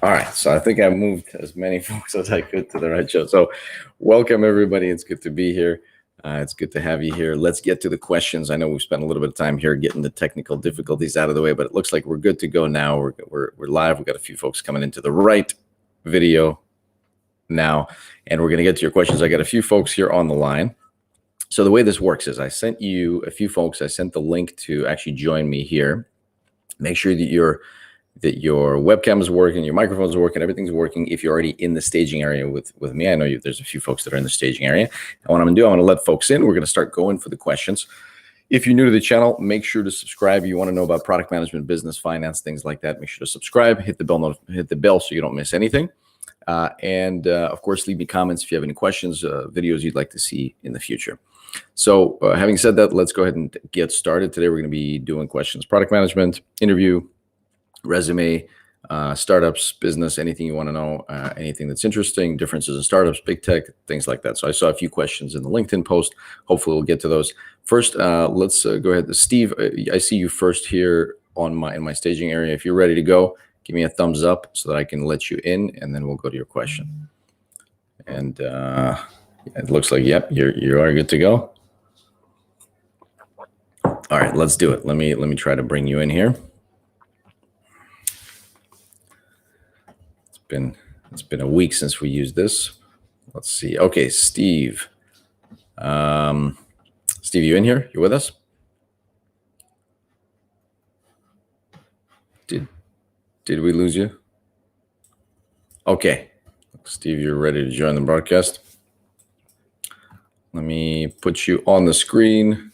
All right, so I think I moved as many folks as I could to the right show. So, welcome everybody. It's good to be here. It's good to have you here. Let's get to the questions. I know we've spent a little bit of time here getting the technical difficulties out of the way, but it looks like we're good to go now. We're live. We've got a few folks coming into the right video now, and we're going to get to your questions. I got a few folks here on the line. So the way this works is I sent you a few folks. I sent the link to actually join me here. Make sure that your webcam is working, your microphones are working, everything's working. If you're already in the staging area with me, I know there's a few folks that are in the staging area. And what I'm gonna do, I'm gonna let folks in. We're gonna start going for the questions. If you're new to the channel, make sure to subscribe. You wanna know about product management, business, finance, things like that, make sure to subscribe, hit the bell so you don't miss anything. Of course, leave me comments if you have any questions, videos you'd like to see in the future. So having said that, let's go ahead and get started. Today, we're gonna be doing questions, product management, interview, resume, startups, business, anything you want to know, anything that's interesting, differences in startups, big tech, things like that. So I saw a few questions in the LinkedIn post. Hopefully we'll get to those. First, let's go ahead. Steve, I see you first here in my staging area. If you're ready to go, give me a thumbs up so that I can let you in, and then we'll go to your question. And it looks like, yep, you are good to go. All right, let's do it. Let me try to bring you in here. It's been a week since we used this. Let's see. Okay, Steve. Steve, you in here? You with us? Did we lose you? Okay. Steve, you're ready to join the broadcast. Let me put you on the screen.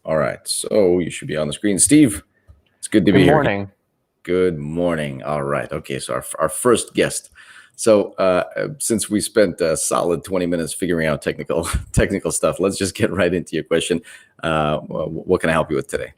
All right. So you should be on the screen. Steve, it's good to be here. Good morning. Good morning. All right. Okay. So our first guest. So since we spent a solid 20 minutes figuring out technical stuff, let's just get right into your question. What can I help you with today?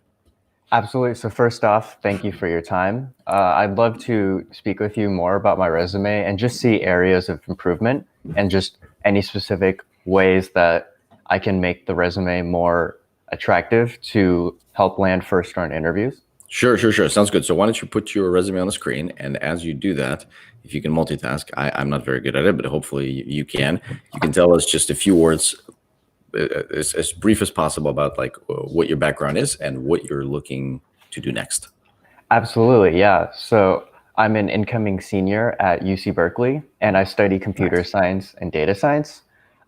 Absolutely. So first off, thank you for your time. I'd love to speak with you more about my resume and just see areas of improvement and just any specific ways that I can make the resume more attractive to help land first-round interviews. Sure. Sounds good. So why don't you put your resume on the screen, and as you do that, if you can multitask, I'm not very good at it, but hopefully you can. You can tell us just a few words, as brief as possible, about like what your background is and what you're looking to do next. Absolutely, yeah. So I'm an incoming senior at UC Berkeley, and I study computer science and data science.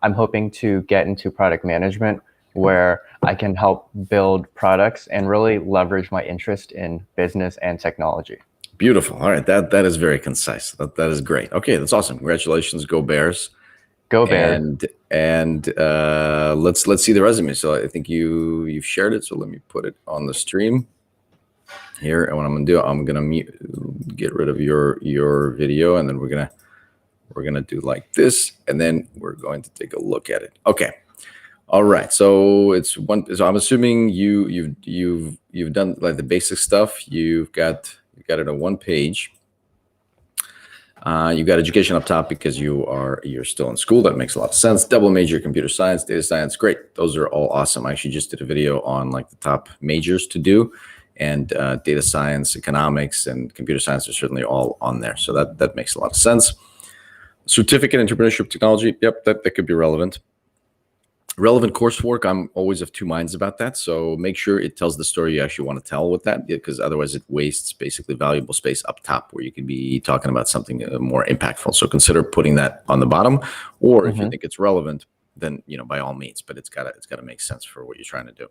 I'm hoping to get into product management, where I can help build products and really leverage my interest in business and technology. Beautiful. All right, that is very concise. That is great. Okay, that's awesome. Congratulations, go Bears. Go Bears. And let's see the resume. So I think you've shared it. So let me put it on the stream here. And what I'm gonna do, I'm gonna get rid of your video, and then we're gonna do like this, and then we're going to take a look at it. Okay. All right, so So I'm assuming you've done like the basic stuff. You've got it on one page. You've got education up top because you're still in school. That makes a lot of sense. Double major, computer science, data science, great. Those are all awesome. I actually just did a video on like the top majors to do, and data science, economics, and computer science are certainly all on there. So that makes a lot of sense. Certificate, entrepreneurship, technology. Yep, that could be relevant. Relevant coursework, I'm always of two minds about that. So make sure it tells the story you actually want to tell with that, because otherwise it wastes basically valuable space up top where you could be talking about something more impactful. So consider putting that on the bottom, or if you think it's relevant, then by all means. But it's gotta make sense for what you're trying to do.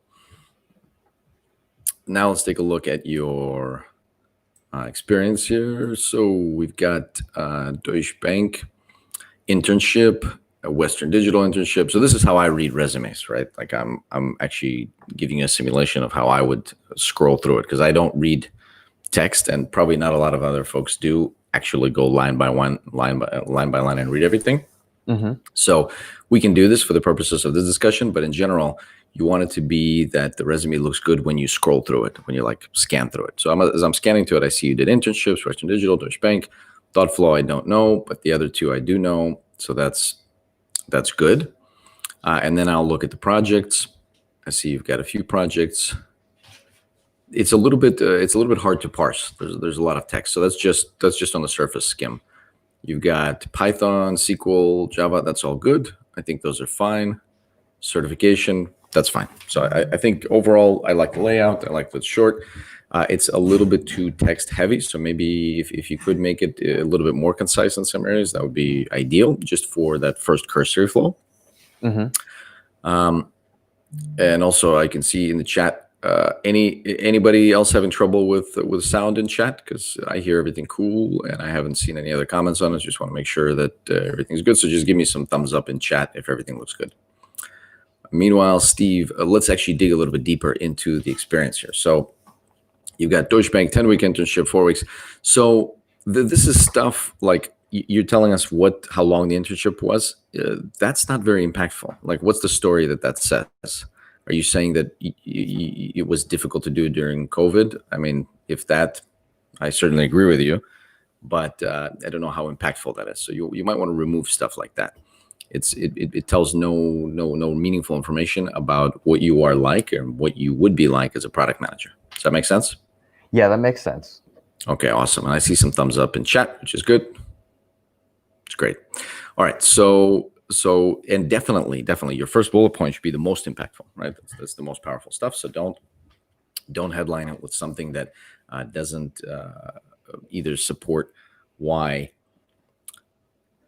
Now let's take a look at your experience here. So we've got Deutsche Bank internship, a Western Digital internship. So this is how I read resumes, right? Like I'm actually giving you a simulation of how I would scroll through it, because I don't read text, and probably not a lot of other folks do actually go line by line and read everything. So we can do this for the purposes of this discussion, but in general, you want it to be that the resume looks good when you scroll through it, when you like scan through it. So as I'm scanning through it, I see you did internships, Western Digital, Deutsche Bank, ThoughtFlow I don't know, but the other two I do know. So that's good. And then I'll look at the projects. I see you've got a few projects. it's a little bit hard to parse. There's a lot of text, so that's just on the surface skim. You've got Python, SQL, Java. That's all good. I think those are fine. Certification, that's fine. So I think overall, I like the layout. I like that it's short. It's a little bit too text heavy. So maybe if you could make it a little bit more concise in some areas, that would be ideal just for that first cursory flow. Mm-hmm. And also I can see in the chat, anybody else having trouble with sound in chat? Because I hear everything cool and I haven't seen any other comments on it. Just want to make sure that everything's good. So just give me some thumbs up in chat if everything looks good. Meanwhile, Steve, let's actually dig a little bit deeper into the experience here. So you've got Deutsche Bank, 10-week internship, 4 weeks. So this is stuff like you're telling us how long the internship was. That's not very impactful. Like, what's the story that says? Are you saying that it was difficult to do during COVID? I mean, if that, I certainly agree with you, but I don't know how impactful that is. So you might want to remove stuff like that. It tells no meaningful information about what you are like and what you would be like as a product manager. Does that make sense? Yeah, that makes sense. Okay, awesome. And I see some thumbs up in chat, which is good. It's great. All right, so and definitely your first bullet point should be the most impactful, right? That's the most powerful stuff. So don't headline it with something that doesn't either support why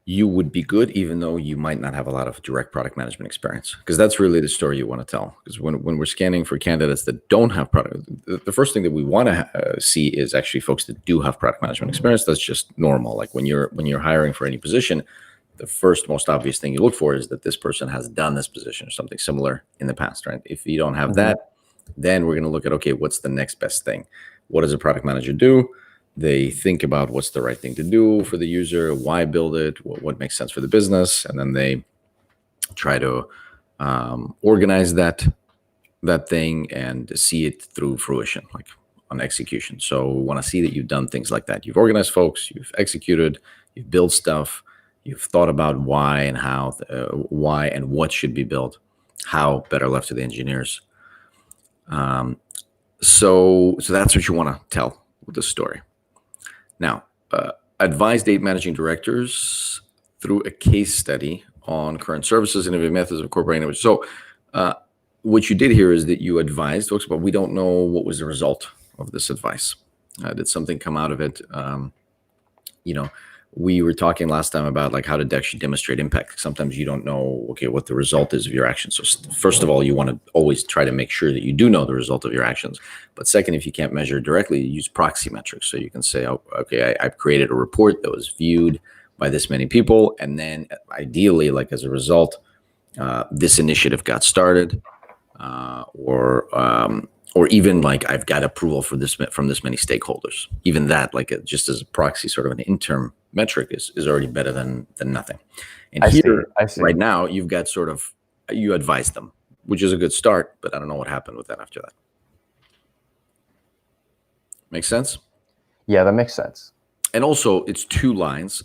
you would be good, even though you might not have a lot of direct product management experience, because that's really the story you want to tell. Because when we're scanning for candidates that don't have product, the first thing that we want to see is actually folks that do have product management experience. That's just normal. Like when you're hiring for any position, the first most obvious thing you look for is that this person has done this position or something similar in the past, right? If you don't have that, then we're going to look at, okay, what's the next best thing? What does a product manager do? They think about what's the right thing to do for the user, why build it, what makes sense for the business, and then they try to organize that thing and see it through fruition, like on execution. So we want to see that you've done things like that. You've organized folks, you've executed, you've built stuff, you've thought about why and how, why and what should be built, how better left to the engineers. So that's what you want to tell with the story. Now, advise data managing directors through a case study on current services, innovative methods of incorporating. So what you did here is that you advised folks, but we don't know what was the result of this advice. Did something come out of it? We were talking last time about like how to actually demonstrate impact. Sometimes you don't know, okay, what the result is of your actions. So first of all, you want to always try to make sure that you do know the result of your actions. But second, if you can't measure directly, use proxy metrics. So you can say, oh, okay, I've created a report that was viewed by this many people. And then ideally, like as a result, this initiative got started, or even like I've got approval for this from this many stakeholders. Even that, like just as a proxy, sort of an interim metric is already better than nothing. And I see. Right now, you've got you advise them, which is a good start, but I don't know what happened with that after that. Make sense? Yeah, that makes sense. And also, it's 2 lines.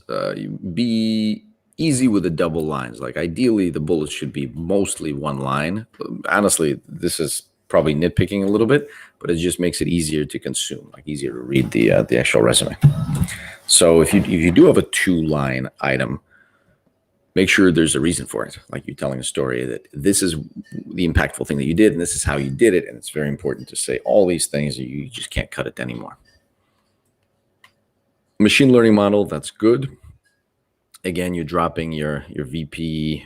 Be easy with the double lines. Like ideally, the bullets should be mostly 1 line. Honestly, this is probably nitpicking a little bit, but it just makes it easier to consume, like easier to read the actual resume. So if you do have a 2-line item, make sure there's a reason for it. Like you're telling a story that this is the impactful thing that you did, and this is how you did it. And it's very important to say all these things. You just can't cut it anymore. Machine learning model, that's good. Again, you're dropping your VP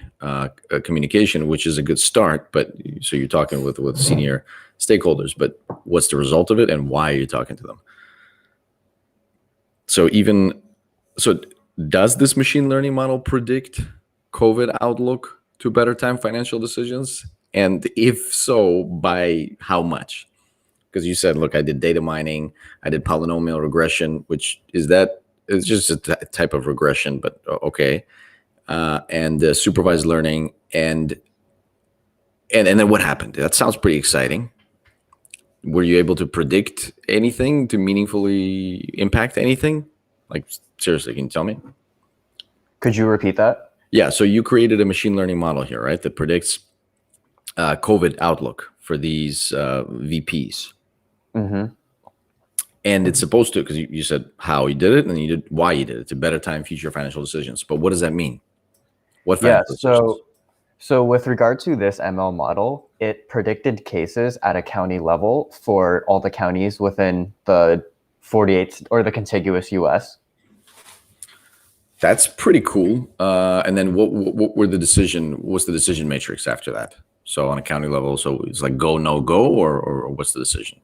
communication, which is a good start. But so you're talking with senior stakeholders, but what's the result of it and why are you talking to them? So does this machine learning model predict COVID outlook to better time financial decisions? And if so, by how much? Because you said, look, I did data mining, I did polynomial regression, which it's just a type of regression, but okay. And supervised learning, and then what happened? That sounds pretty exciting. Were you able to predict anything to meaningfully impact anything? Like seriously, can you tell me? Could you repeat that? Yeah. So you created a machine learning model here, right? That predicts COVID outlook for these VPs. Mm-hmm. And it's supposed to, because you said how you did it and you did why you did it, to better time future financial decisions. But what does that mean? What Yeah. financial decisions? So with regard to this ML model, it predicted cases at a county level for all the counties within the 48 or the contiguous US. That's pretty cool. And then what were the decision? What's the decision matrix after that? So on a county level, so it's like go no go, or what's the decision?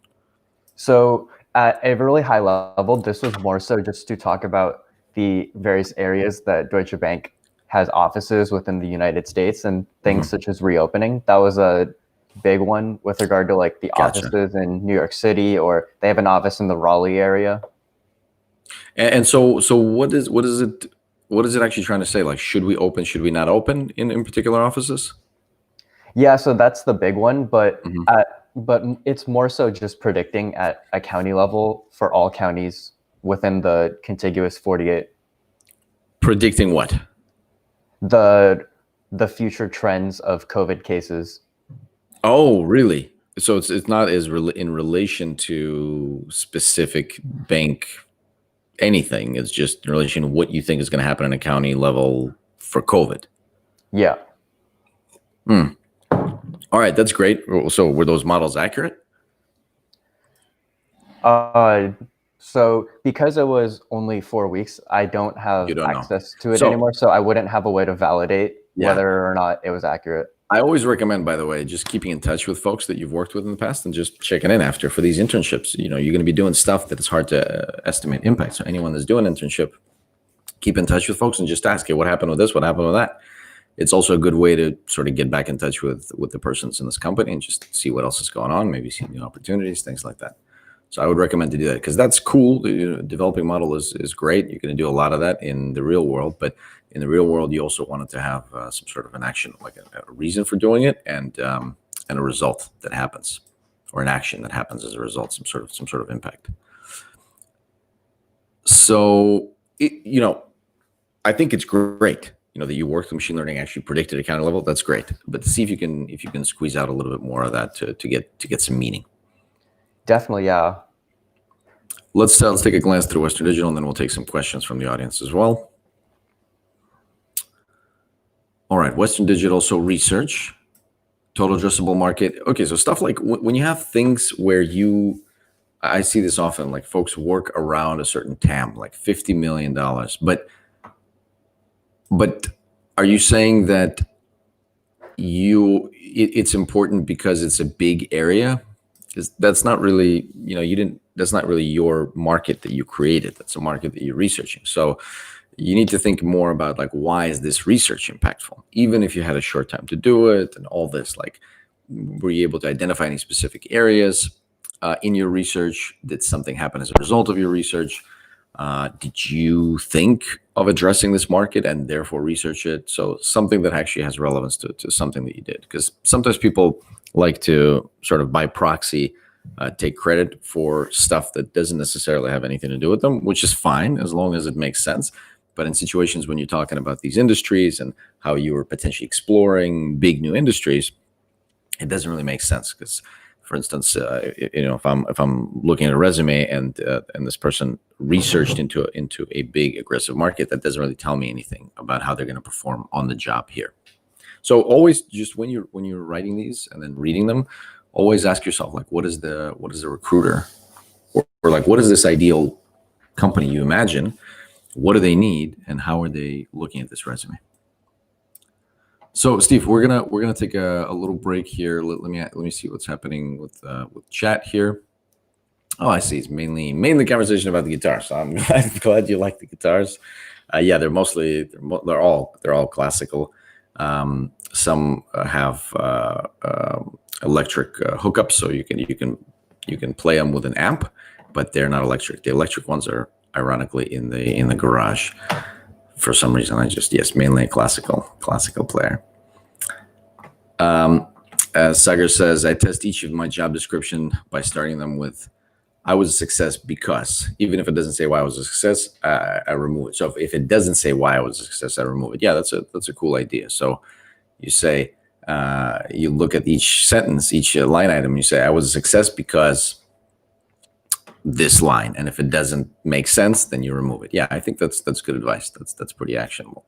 So at a really high level, this was more so just to talk about the various areas that Deutsche Bank has offices within the United States and things such as reopening. That was a big one with regard to like the Gotcha. offices in New York City, or they have an office in the Raleigh area. And so what is it actually trying to say? Like, should we open? Should we not open in particular offices? Yeah, so that's the big one, Mhm. but it's more so just predicting at a county level for all counties within the contiguous 48, Predicting what? the the future trends of COVID cases. Oh, really? So it's not as in relation to specific bank anything. It's just in relation to what you think is going to happen in a county level for COVID. Yeah. Hmm. All right, that's great. So were those models accurate? Uh, so because it was only 4 weeks, I don't You have don't know. access to it So anymore. So I wouldn't have a way to validate yeah, whether or not it was accurate. I always recommend, by the way, just keeping in touch with folks that you've worked with in the past and just checking in after for these internships. You know, you're going to be doing stuff that it's hard to estimate impact. So anyone that's doing an internship, keep in touch with folks and just ask, hey, what happened with this? What happened with that? It's also a good way to sort of get back in touch with the persons in this company and just see what else is going on, maybe see new opportunities, things like that. So I would recommend to do that because that's cool. You know, developing model is great. You're going to do a lot of that in the real world, but in the real world, you also wanted to have some sort of an action, like a reason for doing it, and a result that happens, or an action that happens as a result, some sort of impact. So I think it's great. That you worked with machine learning, actually predicted at county level. That's great. But to see if you can squeeze out a little bit more of that to get some meaning. Definitely, yeah. Let's take a glance through Western Digital, and then we'll take some questions from the audience as well. All right, Western Digital. So research, total addressable market. Okay, so stuff like when you have things where I see this often, like folks work around a certain TAM, like $50 million. But are you saying that it's important because it's a big area? Because that's not really, that's not really your market that you created. That's a market that you're researching. So you need to think more about, like, why is this research impactful? Even if you had a short time to do it and all this, like, were you able to identify any specific areas in your research? Did something happen as a result of your research? Did you think of addressing this market and therefore research it? So something that actually has relevance to something that you did. Because sometimes people like to sort of by proxy take credit for stuff that doesn't necessarily have anything to do with them, which is fine as long as it makes sense. But in situations when you're talking about these industries and how you were potentially exploring big new industries, it doesn't really make sense. Because, for instance, if I'm looking at a resume and this person researched into a big aggressive market, that doesn't really tell me anything about how they're going to perform on the job here. So always, just when you're writing these and then reading them, always ask yourself, like, what is the recruiter, or like, what is this ideal company you imagine? What do they need, and how are they looking at this resume? So, Steve, we're gonna take a little break here. Let me see what's happening with chat here. Oh, I see. It's mainly conversation about the guitars. So I'm glad you like the guitars. Yeah, they're all classical. Some have electric hookups, so you can play them with an amp, but they're not electric. The electric ones are ironically in the garage. For some reason, mainly a classical player. Sagar says, I test each of my job description by starting them with, I was a success because, even if it doesn't say why I was a success, I remove it. So if it doesn't say why I was a success, I remove it. Yeah, that's a cool idea. So you say, you look at each sentence, each line item, you say, I was a success because this line, and if it doesn't make sense, then you remove it. Yeah, I think that's good advice. That's pretty actionable.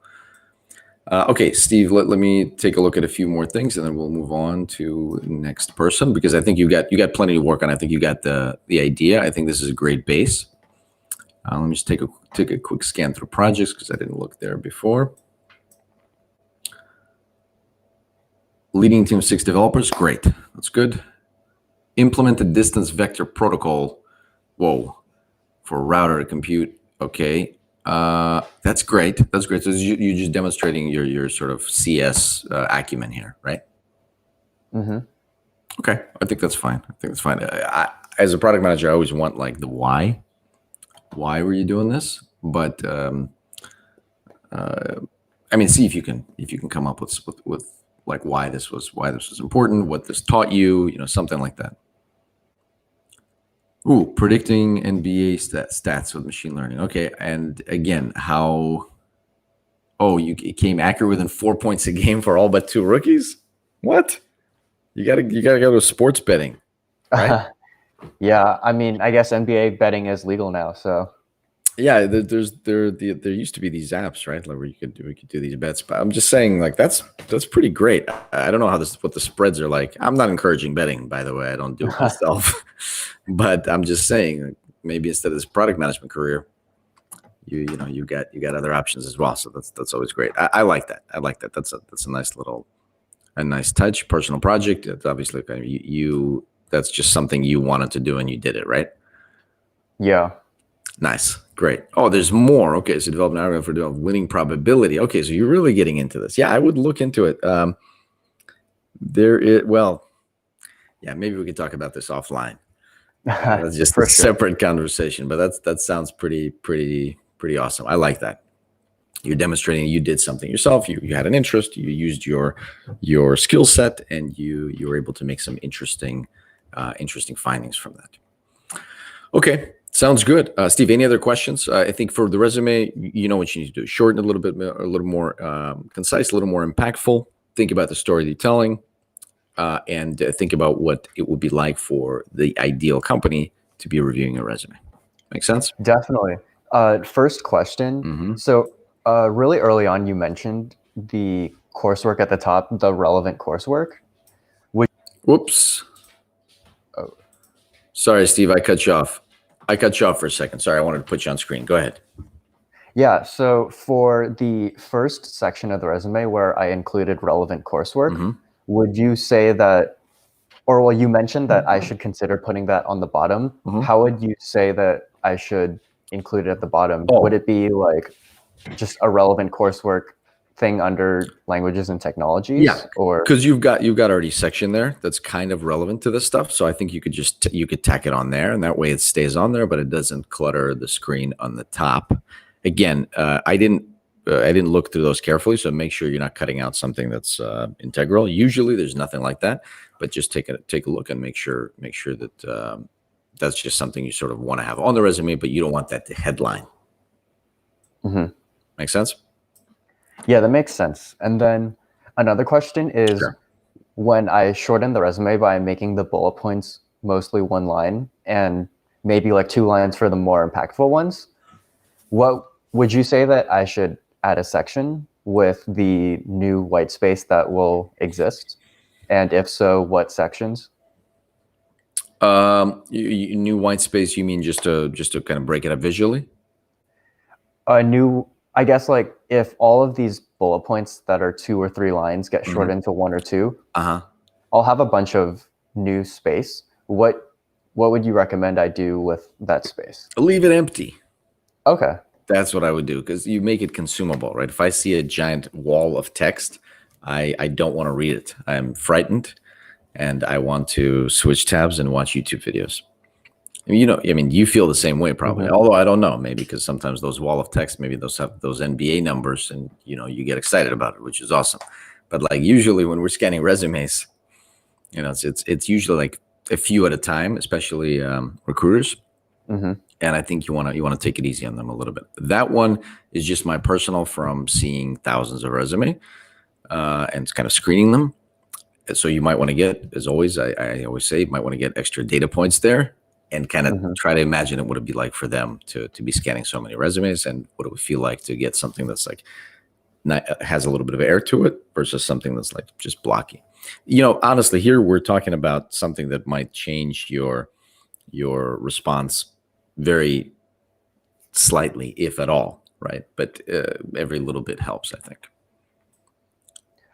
Okay, Steve, let me take a look at a few more things, and then we'll move on to the next person, because I think you got plenty to work on. I think you got the idea. I think this is a great base. Let me just take a quick scan through projects, because I didn't look there before. Leading team of 6 developers, great. That's good. Implement a distance vector protocol. Whoa, for router to compute. Okay. That's great. That's great. So you're just demonstrating your sort of CS acumen here, right? Mm-hmm. Okay, I think that's fine. I think that's fine. As a product manager, I always want like the why. Why were you doing this? But I mean, see if you can come up with like why this was important, what this taught you, something like that. Ooh, predicting NBA stats with machine learning. Okay, and again, how? Oh, you came accurate within 4 points a game for all but 2 rookies. What? You gotta go to sports betting, right? Yeah, I mean, I guess NBA betting is legal now, so. Yeah, there used to be these apps, right, like where we could do these bets. But I'm just saying, like that's pretty great. I don't know what the spreads are like. I'm not encouraging betting, by the way. I don't do it myself, but I'm just saying, maybe instead of this product management career, you got other options as well. So that's always great. I like that. I like that. That's a nice touch. Personal project. It's obviously kind of you. That's just something you wanted to do and you did it, right? Yeah. Nice. Great. Oh, there's more. Okay. So development algorithm for development winning probability. Okay. So you're really getting into this. Yeah, I would look into it. Yeah, maybe we could talk about this offline. That's just a separate conversation, but that sounds pretty awesome. I like that. You're demonstrating you did something yourself. You had an interest. You used your skill set, and you were able to make some interesting findings from that. Okay. Sounds good. Steve, any other questions? I think for the resume, you know what you need to do. Shorten a little more concise, a little more impactful. Think about the story you're telling, and think about what it would be like for the ideal company to be reviewing a resume. Make sense? Definitely. First question. Mm-hmm. So really early on, you mentioned the coursework at the top, the relevant coursework. Whoops. Oh. Sorry, Steve, I cut you off. For a second. Sorry, I wanted to put you on screen. Go ahead. Yeah, so for the first section of the resume where I included relevant coursework, mm-hmm. would you say that, or well, you mentioned that I should consider putting that on the bottom. Mm-hmm. How would you say that I should include it at the bottom? Oh. Would it be like just a relevant coursework thing under languages and technologies? Yeah, or because you've got already section there that's kind of relevant to this stuff. So I think you could just you could tack it on there, and that way it stays on there, but it doesn't clutter the screen on the top. Again, I didn't look through those carefully, so make sure you're not cutting out something that's integral. Usually there's nothing like that, but just take a look and make sure that that's just something you sort of want to have on the resume, but you don't want that to headline. Mm-hmm. Make sense? Yeah, that makes sense. And then another question is, sure. When I shorten the resume by making the bullet points mostly one line and maybe like 2 lines for the more impactful ones, what would you say that I should add a section with the new white space that will exist? And if so, what sections? New white space, you mean just to kind of break it up visually? I guess like if all of these bullet points that are 2 or 3 lines get shortened to 1 or 2, I'll have a bunch of new space. What would you recommend I do with that space? Leave it empty. Okay. That's what I would do, because you make it consumable, right? If I see a giant wall of text, I don't want to read it. I'm frightened, and I want to switch tabs and watch YouTube videos. You feel the same way probably. Although I don't know, maybe because sometimes those wall of text, maybe those have those NBA numbers, and you get excited about it, which is awesome. But like usually when we're scanning resumes, it's usually like a few at a time, especially recruiters. Mm-hmm. And I think you want to take it easy on them a little bit. That one is just my personal from seeing thousands of resume and kind of screening them. So you might want to get, as always, I always say, you might want to get extra data points there. and kind of Mm-hmm. try to imagine what it'd be like for them to be scanning so many resumes, and what it would feel like to get something that's like has a little bit of air to it versus something that's like just blocky. Honestly, here we're talking about something that might change your response very slightly, if at all, right? But every little bit helps, I think.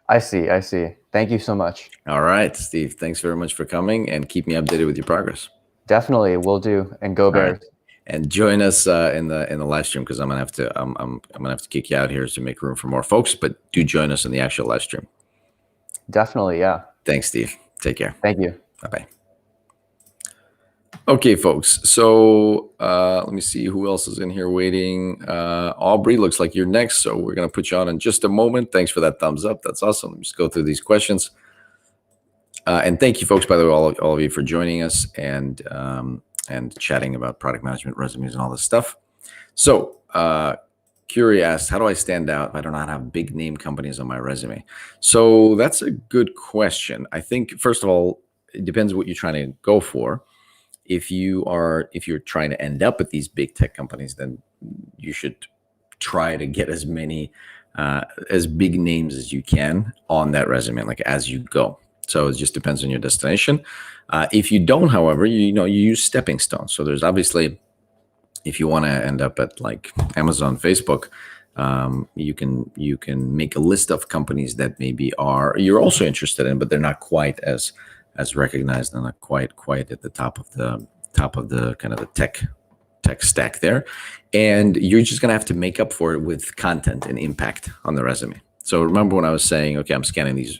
I see. I see. Thank you so much. All right, Steve, thanks very much for coming, and keep me updated with your progress. Definitely, will do. And go All right. Bears. And join us in the live stream, because I'm gonna have to kick you out here to make room for more folks. But do join us in the actual live stream. Definitely, yeah. Thanks, Steve. Take care. Thank you. Bye bye. Okay, folks. So let me see who else is in here waiting. Aubrey, looks like you're next, so we're gonna put you on in just a moment. Thanks for that thumbs up. That's awesome. Let me just go through these questions. And thank you, folks, by the way, all of you for joining us and chatting about product management resumes and all this stuff. So, Curie asked, how do I stand out if I do not have big name companies on my resume? So that's a good question. I think, first of all, it depends what you're trying to go for. If you're trying to end up at these big tech companies, then you should try to get as many as big names as you can on that resume, like as you go. So it just depends on your destination. If you don't, however, you use stepping stones. So there's obviously, if you want to end up at like Amazon, Facebook, you can make a list of companies that maybe you're also interested in, but they're not quite as recognized and not quite at the top of the kind of the tech stack there. And you're just gonna have to make up for it with content and impact on the resume. So remember when I was saying, okay, I'm scanning these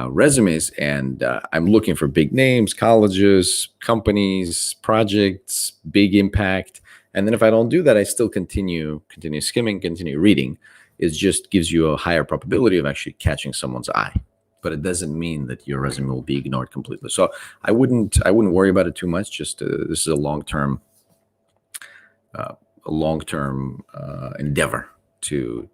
resumes, and I'm looking for big names, colleges, companies, projects, big impact. And then if I don't do that, I still continue skimming, continue reading. It just gives you a higher probability of actually catching someone's eye. But it doesn't mean that your resume will be ignored completely. So I wouldn't worry about it too much. Just this is a long-term endeavor to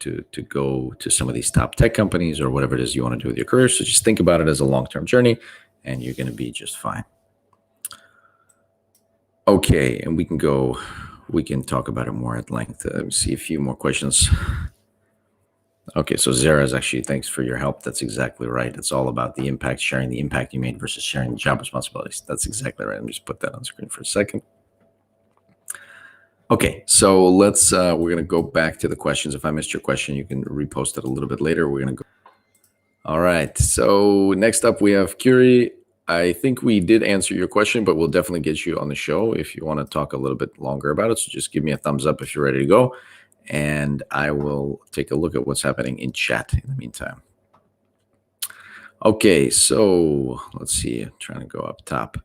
go to some of these top tech companies or whatever it is you want to do with your career. So just think about it as a long-term journey, and you're going to be just fine. Okay, and we can talk about it more at length. Let me see a few more questions. Okay, so Zara's actually, thanks for your help. That's exactly right. It's all about the impact, sharing the impact you made versus sharing the job responsibilities. That's exactly right. Let me just put that on screen for a second. Okay, so we're going to go back to the questions. If I missed your question, you can repost it a little bit later. We're going to go. All right, so next up we have Curie. I think we did answer your question, but we'll definitely get you on the show if you want to talk a little bit longer about it. So just give me a thumbs up if you're ready to go, and I will take a look at what's happening in chat in the meantime. Okay, so let's see. I'm trying to go up top.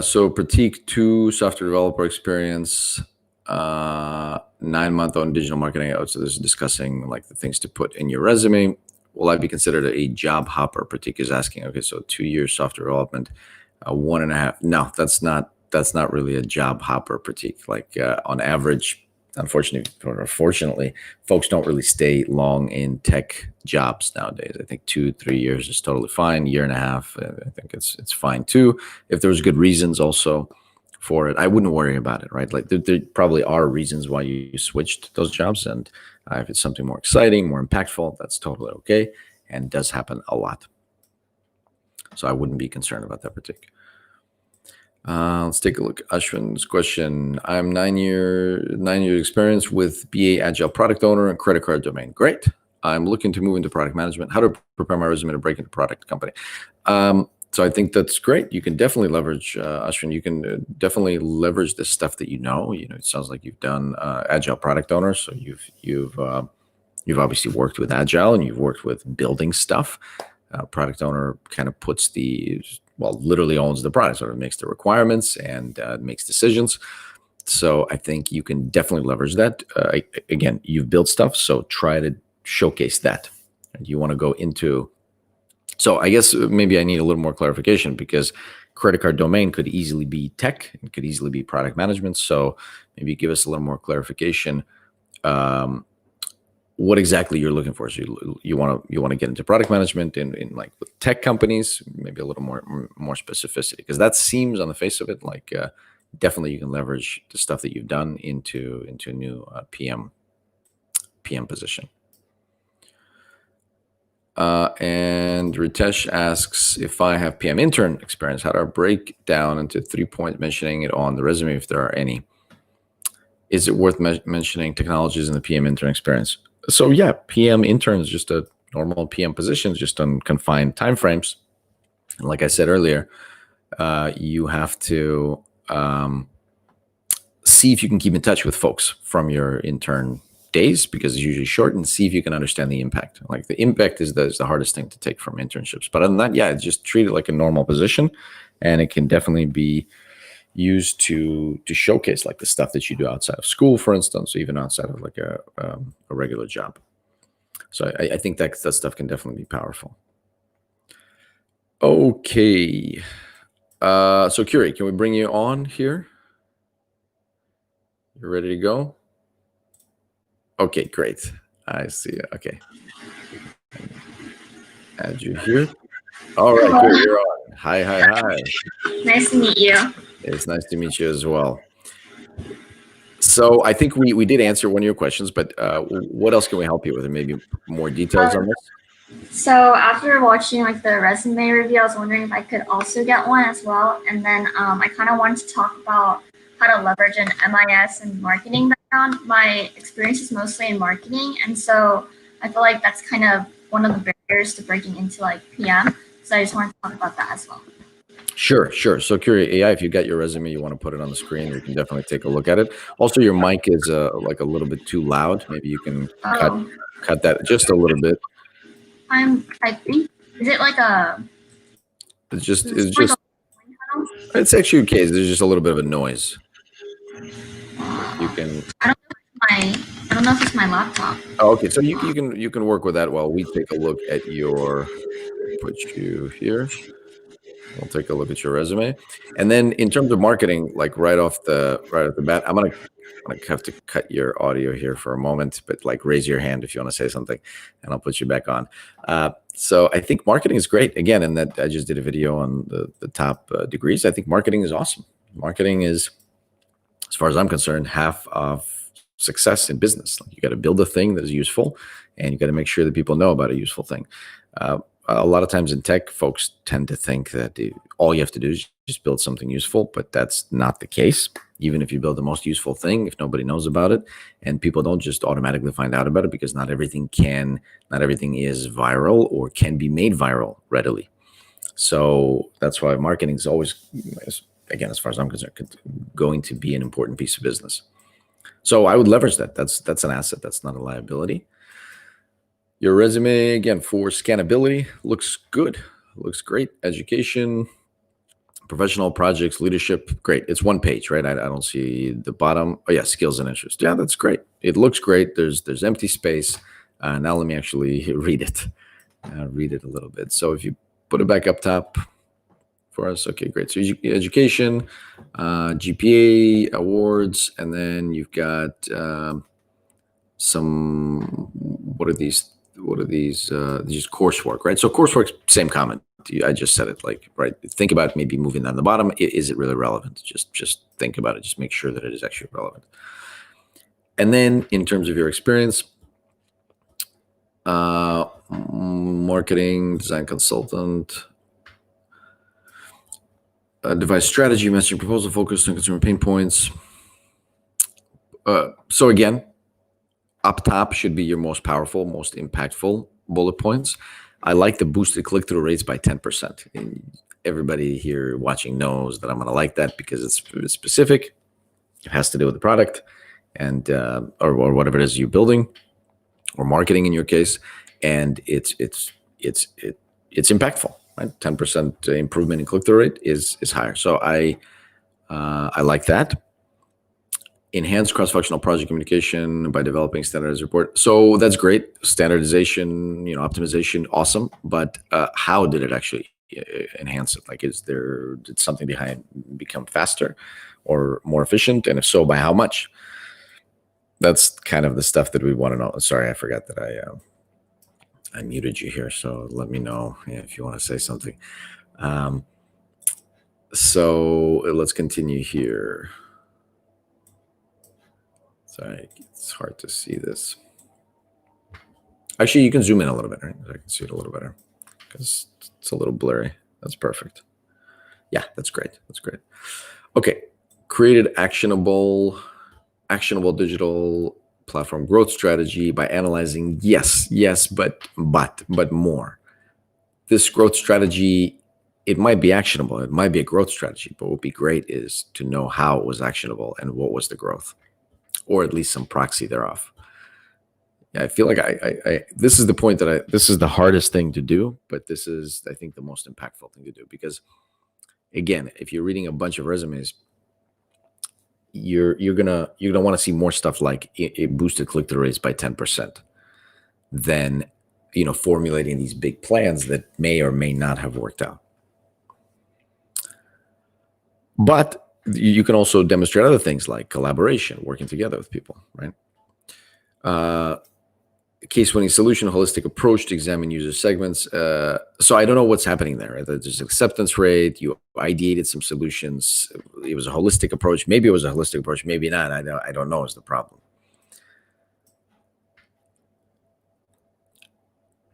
So Pratik, 2 software developer experience, 9-month on digital marketing. So this is discussing like the things to put in your resume. Will I be considered a job hopper? Pratik is asking. Okay, so 2 years software development, 1.5. No, that's not really a job hopper, Pratik. Like on average, unfortunately or fortunately, folks don't really stay long in tech jobs nowadays. I think 2-3 years is totally fine. 1.5 I think it's fine too. If there's good reasons also for it, I wouldn't worry about it, right? Like there probably are reasons why you switched those jobs, and if it's something more exciting, more impactful, that's totally okay, and does happen a lot. So I wouldn't be concerned about that particular. Let's take a look. Ashwin's question. I'm 9 years experience with BA Agile product owner and credit card domain. Great. I'm looking to move into product management. How to prepare my resume to break into product company? So I think that's great. You can definitely leverage, Ashwin. You can definitely leverage the stuff that you know. It sounds like you've done Agile product owner, so you've obviously worked with Agile and you've worked with building stuff. Product owner kind of literally owns the product, sort of makes the requirements and makes decisions. So I think you can definitely leverage that. Again, you've built stuff, so try to showcase that. And you want to go into. So I guess maybe I need a little more clarification, because credit card domain could easily be tech, it could easily be product management. So maybe give us a little more clarification. what exactly you're looking for. So you want to get into product management in like with tech companies, maybe a little more specificity, because that seems on the face of it like definitely you can leverage the stuff that you've done into a new PM position. And Ritesh asks, if I have PM intern experience, how do I break down into 3 points, mentioning it on the resume if there are any? Is it worth mentioning technologies in the PM intern experience? So yeah, PM intern is just a normal PM position, just on confined timeframes. And like I said earlier, you have to see if you can keep in touch with folks from your intern days, because it's usually short, and see if you can understand the impact. Like the impact is the hardest thing to take from internships. But other than that, yeah, just treat it like a normal position, and it can definitely be used to showcase like the stuff that you do outside of school, for instance, or even outside of like a regular job. So I think that stuff can definitely be powerful. Okay. So Curie, can we bring you on here? You're ready to go? Okay, great. I see. Okay. Add you here. All right, good. You're on. Hi. Nice to meet you. It's nice to meet you as well. So I think we did answer one of your questions, but what else can we help you with? And maybe more details on this? So after watching like the resume review, I was wondering if I could also get one as well. And then I kind of wanted to talk about how to leverage an MIS and marketing background. My experience is mostly in marketing, and so I feel like that's kind of one of the barriers to breaking into like PM. So I just wanted to talk about that as well. Sure. So Curie AI, if you got your resume, you want to put it on the screen, you can definitely take a look at it. Also, your mic is like a little bit too loud. Maybe you can cut that just a little bit. I think, is it like a? It's actually okay. There's just a little bit of a noise. You can. I don't know if it's my laptop. Oh, okay. So you can work with that while we take a look at your. Put you here. We'll take a look at your resume, and then in terms of marketing, like right off the bat, I'm gonna have to cut your audio here for a moment, but like raise your hand if you want to say something, and I'll put you back on. So I think marketing is great. Again, and that I just did a video on the top degrees. I think marketing is awesome. Marketing is, as far as I'm concerned, half of success in business. Like you got to build a thing that is useful, and you got to make sure that people know about a useful thing. A lot of times in tech, folks tend to think that all you have to do is just build something useful, but that's not the case. Even if you build the most useful thing, if nobody knows about it, and people don't just automatically find out about it, because not everything is viral or can be made viral readily. So that's why marketing is always, again, as far as I'm concerned, going to be an important piece of business. So I would leverage that. That's an asset. That's not a liability. Your resume, again, for scannability, looks good. Looks great. Education, professional projects, leadership, great. It's one page, right? I don't see the bottom. Oh yeah, skills and interests. Yeah, that's great. It looks great. There's empty space. Now let me actually read it. Read it a little bit. So if you put it back up top for us, okay, great. So education, GPA, awards, and then you've got some. What are these? Just coursework, right? So coursework, same comment. I just said it, like, right. Think about maybe moving down the bottom. Is it really relevant? Just think about it. Just make sure that it is actually relevant. And then in terms of your experience, marketing, design consultant, device strategy, messaging proposal focused on consumer pain points. So again, up top should be your most powerful, most impactful bullet points. I like the boosted click-through rates by 10%. And everybody here watching knows that I'm going to like that because it's specific. It has to do with the product and or whatever it is you're building or marketing in your case, and it's impactful. Right? 10% improvement in click-through rate is higher. So I like that. Enhance cross-functional project communication by developing standardized report. So that's great. Standardization, optimization, awesome. But how did it actually enhance it? Like, did something behind become faster or more efficient? And if so, by how much? that's kind of the stuff that we want to know. Sorry, I forgot that I muted you here, so let me know if you want to say something. So let's continue here. Sorry, it's hard to see this. Actually, you can zoom in a little bit, right? I can see it a little better because it's a little blurry. That's perfect. Yeah, that's great. That's great. Okay, created actionable digital platform growth strategy by analyzing yes, but more. This growth strategy, it might be actionable. It might be a growth strategy, but what would be great is to know how it was actionable and what was the growth, or at least some proxy thereof. Yeah, I feel like I this is the point that this is the hardest thing to do, but this is, I think, the most impactful thing to do, because again, if you're reading a bunch of resumes, you're gonna want to see more stuff like it boosted click-through rates by 10% than formulating these big plans that may or may not have worked out. But you can also demonstrate other things like collaboration, working together with people, right? Case winning solution, holistic approach to examine user segments. So I don't know what's happening there. Right? There's acceptance rate. You ideated some solutions. It was a holistic approach. Maybe it was a holistic approach. Maybe not. I don't know is the problem.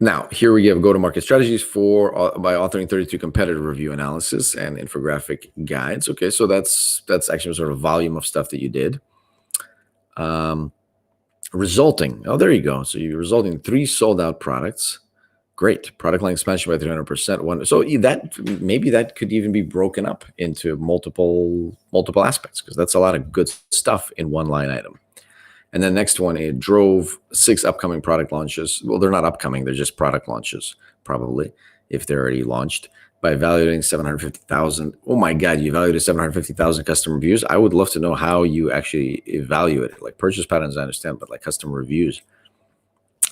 Now, here we have go-to-market strategies by authoring 32 competitive review analysis and infographic guides. Okay, so that's actually sort of volume of stuff that you did. Resulting, oh, there you go. So you're resulting in 3 sold-out products. Great. Product line expansion by 300%. So that maybe that could even be broken up into multiple aspects, because that's a lot of good stuff in one line item. And then next one, it drove 6 upcoming product launches. Well, they're not upcoming, they're just product launches, probably, if they're already launched, by evaluating 750,000. Oh my God, you evaluated 750,000 customer reviews. I would love to know how you actually evaluate it. Like purchase patterns, I understand, but like customer reviews,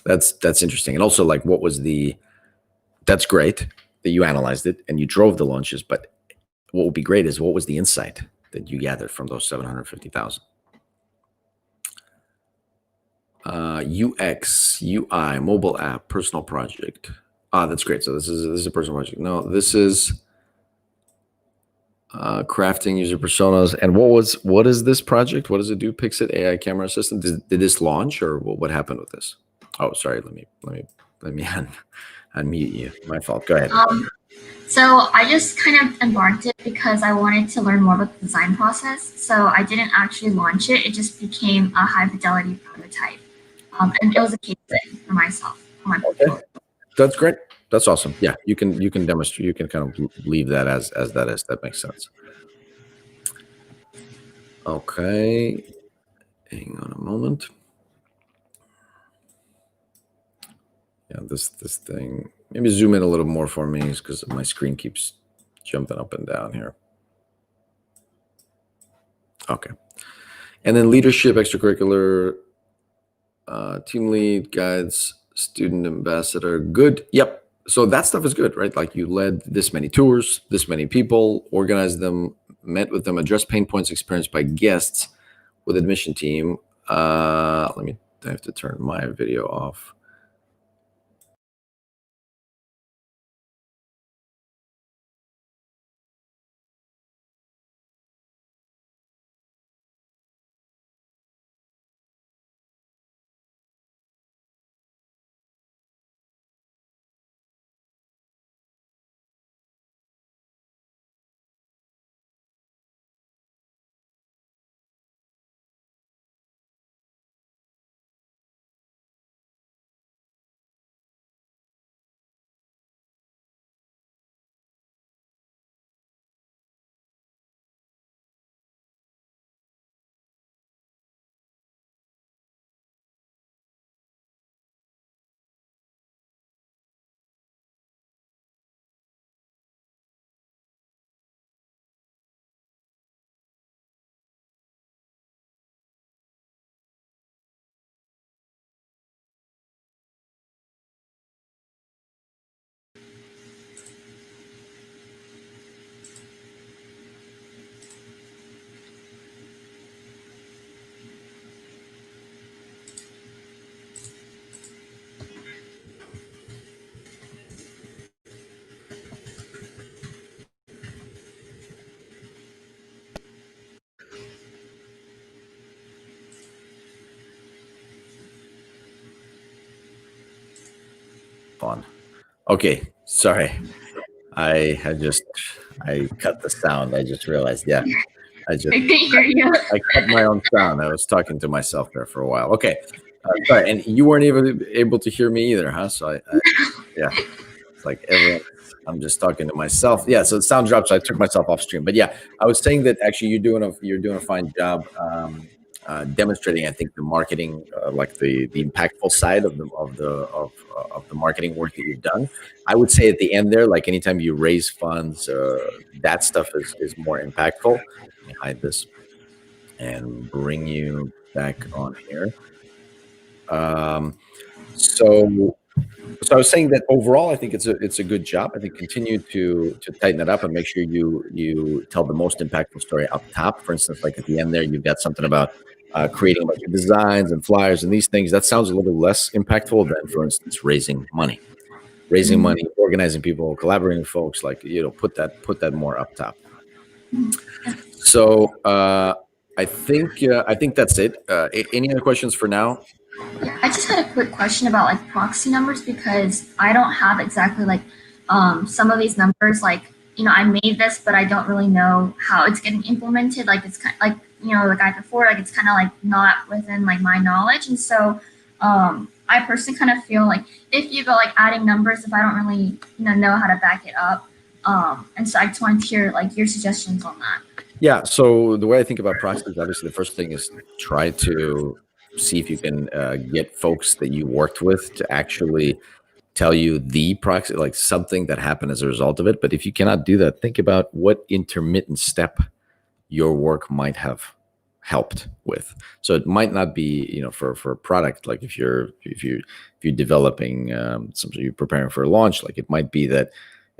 that's interesting. And also, like, that's great that you analyzed it and you drove the launches, but what would be great is what was the insight that you gathered from those 750,000? UX, UI, mobile app, personal project. That's great. So this is a personal project. No, this is crafting user personas. And what is this project? What does it do? Pixit AI camera assistant. Did this launch, or what happened with this? Oh, sorry. Let me unmute you. My fault. Go ahead. So I just kind of embarked it because I wanted to learn more about the design process. So I didn't actually launch it. It just became a high fidelity prototype. And it was a case study for myself. Okay. That's great. That's awesome. Yeah, you can demonstrate. You can kind of leave that as that is. That makes sense. Okay. Hang on a moment. Yeah, this thing. Maybe zoom in a little more for me, because my screen keeps jumping up and down here. Okay. And then leadership, extracurricular, team lead, guides, student ambassador. Good. Yep. So that stuff is good, right? Like you led this many tours, this many people, organized them, met with them, addressed pain points experienced by guests with admission team. I have to turn my video off. Fun. Okay, sorry. I cut the sound. I just realized. Yeah, I can hear you. I cut my own sound. I was talking to myself there for a while. Okay, sorry. And you weren't even able to hear me either, huh? So yeah, it's like everyone. I'm just talking to myself. Yeah. So the sound dropped. So I took myself off stream. But yeah, I was saying that actually you're doing a fine job. Demonstrating, I think, the marketing, like the impactful side of the marketing work that you've done. I would say at the end there, like anytime you raise funds, that stuff is more impactful. Let me hide this and bring you back on here. So I was saying that overall, I think it's a good job. I think continue to tighten it up and make sure you tell the most impactful story up top. For instance, like at the end there, you've got something about creating a bunch of designs and flyers and these things. That sounds a little less impactful than, for instance, raising money, organizing people, collaborating with folks. Like, put that more up top. So I think that's it. Any other questions for now? Yeah, I just had a quick question about like proxy numbers because I don't have exactly like some of these numbers. Like, I made this, but I don't really know how it's getting implemented. Like it's kind of like the guy before, like it's kind of like not within like my knowledge, and so I personally kind of feel like if you go like adding numbers, if I don't really know how to back it up, and so I just wanted to hear like your suggestions on that. Yeah. So the way I think about proxies, obviously, the first thing is try to see if you can get folks that you worked with to actually tell you the proxy, like something that happened as a result of it. But if you cannot do that, think about what intermittent step your work might have helped with. So it might not be, for a product, like if you're developing something, you're preparing for a launch, like it might be that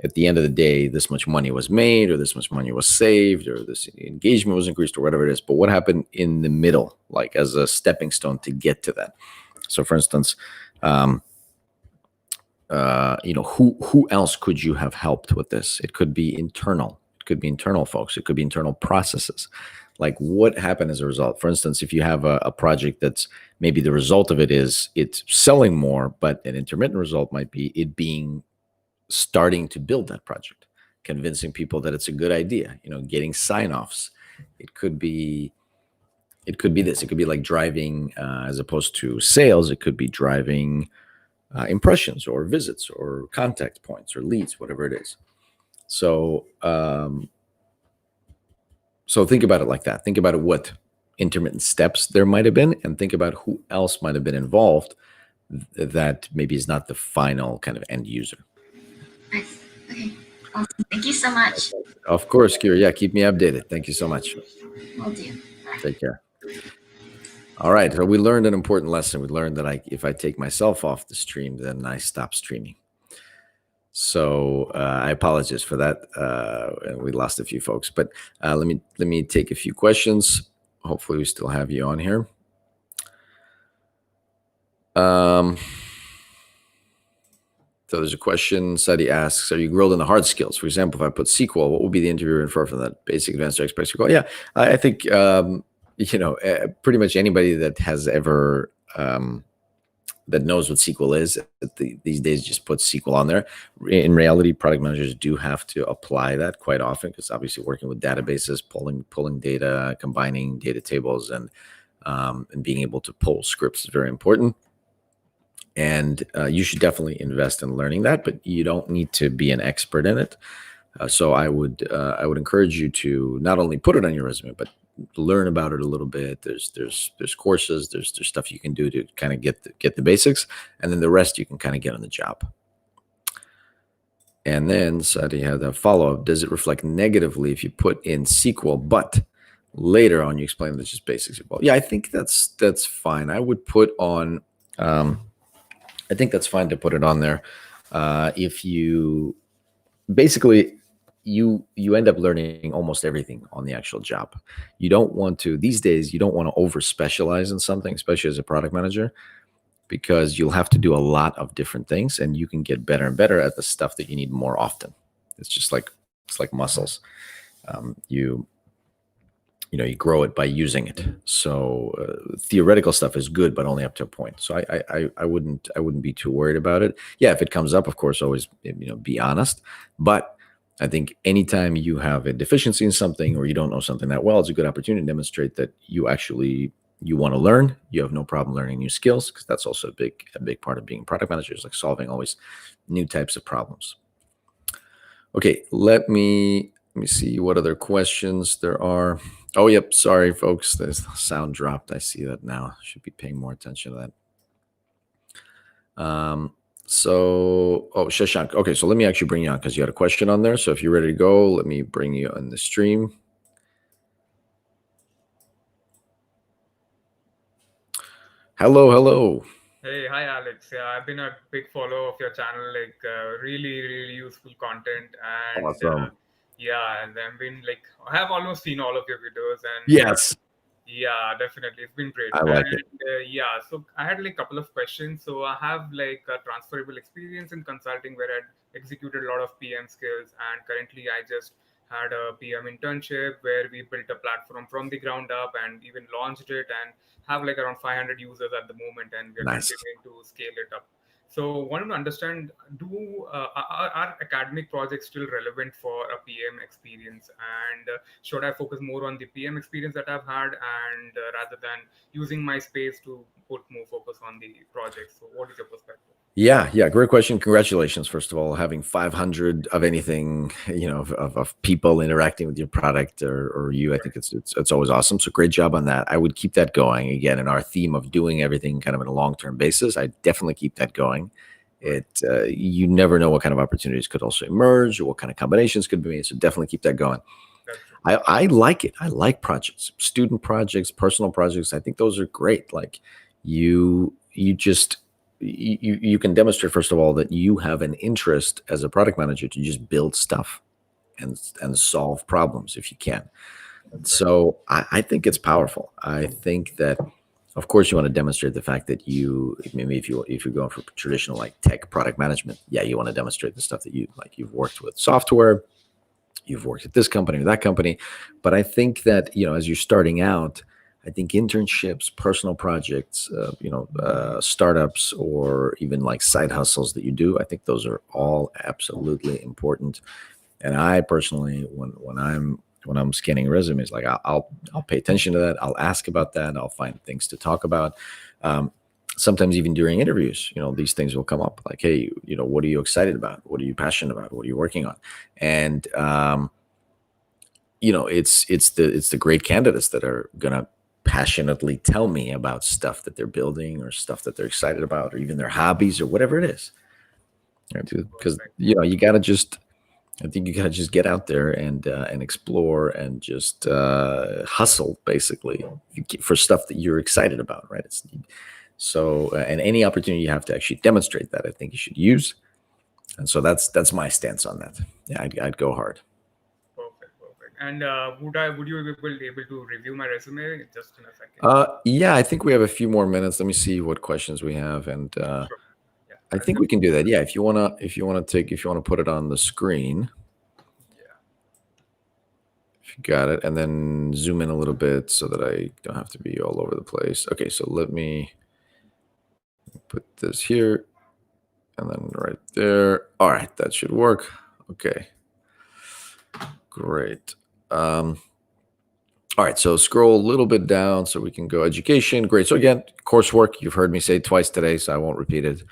at the end of the day, this much money was made, or this much money was saved, or this engagement was increased, or whatever it is. But what happened in the middle, like as a stepping stone to get to that? So, for instance, who else could you have helped with this? It could be internal. It could be internal folks. It could be internal processes. Like what happened as a result? For instance, if you have a project that's maybe the result of it is it's selling more, but an intermittent result might be it being starting to build that project, convincing people that it's a good idea, getting sign-offs. It could be this. It could be like driving, as opposed to sales, it could be driving impressions or visits or contact points or leads, whatever it is. So, so think about it like that. Think about it, what intermittent steps there might have been, and think about who else might have been involved that maybe is not the final kind of end user. Nice. Okay. Awesome. Thank you so much. Of course, Kira. Yeah, keep me updated. Thank you so much. Will do. Take care. All right. So we learned an important lesson. We learned that if I take myself off the stream, then I stop streaming. So I apologize for that. And we lost a few folks, but let me take a few questions. Hopefully, we still have you on here. So there's a question. Sadi asks, are you grilled in the hard skills? For example, if I put SQL, what would be the interviewer infer from that? Basic, advanced, or expert SQL? Yeah, I think, pretty much anybody that has ever, that knows what SQL is, these days just put SQL on there. In reality, product managers do have to apply that quite often because obviously working with databases, pulling data, combining data tables, and being able to pull scripts is very important. And you should definitely invest in learning that, but you don't need to be an expert in it. So I would encourage you to not only put it on your resume, but learn about it a little bit. There's courses, there's stuff you can do to kind of get the basics, and then the rest you can kind of get on the job. And then Sadi had a follow-up. Does it reflect negatively if you put in SQL, but later on you explain that it's just basics? Well, yeah, I think that's fine. I would put on. I think that's fine to put it on there. If you basically you end up learning almost everything on the actual job. You don't want to, these days, you don't want to over specialize in something, especially as a product manager, because you'll have to do a lot of different things and you can get better and better at the stuff that you need more often. It's like muscles. you grow it by using it. So theoretical stuff is good, but only up to a point. So I wouldn't be too worried about it. Yeah, if it comes up, of course, always be honest. But I think anytime you have a deficiency in something or you don't know something that well, it's a good opportunity to demonstrate that you want to learn. You have no problem learning new skills, because that's also a big part of being a product manager, is like solving always new types of problems. Okay, let me see what other questions there are. Oh, yep. Sorry, folks. The sound dropped. I see that now. Should be paying more attention to that. Shashank. Okay, so let me actually bring you on, because you had a question on there. So if you're ready to go, let me bring you on the stream. Hello. Hey, hi Alex. Yeah, I've been a big follower of your channel, really, really useful content. And Awesome. yeah, and I've been I have almost seen all of your videos, and Yes. yeah, definitely. It's been great. I like it. Yeah, so I had a couple of questions. So I have a transferable experience in consulting where I executed a lot of PM skills, and currently I just had a PM internship where we built a platform from the ground up and even launched it, and have around 500 users at the moment, and we are Nice. continuing to scale it up. So wanted to understand, are academic projects still relevant for a PM experience, and should I focus more on the PM experience that I've had, and rather than using my space to put more focus on the project? So what is your perspective? Yeah, great question. Congratulations, first of all, having 500 of anything, of people interacting with your product or you. I think it's always awesome. So great job on that. I would keep that going. Again, in our theme of doing everything kind of on a long-term basis, I definitely keep that going. You never know what kind of opportunities could also emerge or what kind of combinations could be made. So definitely keep that going. I like it. I like projects, student projects, personal projects. I think those are great. Like you can demonstrate, first of all, that you have an interest as a product manager to just build stuff and solve problems if you can. So I think it's powerful. I think that, of course, you want to demonstrate the fact that maybe if you're going for traditional like tech product management, yeah, you want to demonstrate the stuff that you've worked with software, you've worked at this company or that company. But I think that, as you're starting out, I think internships, personal projects, startups, or even like side hustles that you do, I think those are all absolutely important. And I personally, when I'm scanning resumes, like I'll pay attention to that. I'll ask about that. I'll find things to talk about. Sometimes even during interviews, these things will come up. Like, hey, what are you excited about? What are you passionate about? What are you working on? And it's the great candidates that are gonna passionately tell me about stuff that they're building or stuff that they're excited about, or even their hobbies or whatever it is. Because you gotta just, I think you gotta just get out there and explore and just hustle basically for stuff that you're excited about, right? And any opportunity you have to actually demonstrate that, I think you should use. And so that's my stance on that. Yeah, I'd go hard. Perfect. And would you be able to review my resume just in a second? Yeah, I think we have a few more minutes. Let me see what questions we have, and Sure. Yeah, I think we can do that. Yeah, if you wanna put it on the screen. Yeah. If you got it, and then zoom in a little bit so that I don't have to be all over the place. Okay, so let me put this here and then right there. All right, that should work. Okay, great. All right, so scroll a little bit down so we can go education. Great. So again, coursework, you've heard me say twice today, so I won't repeat it.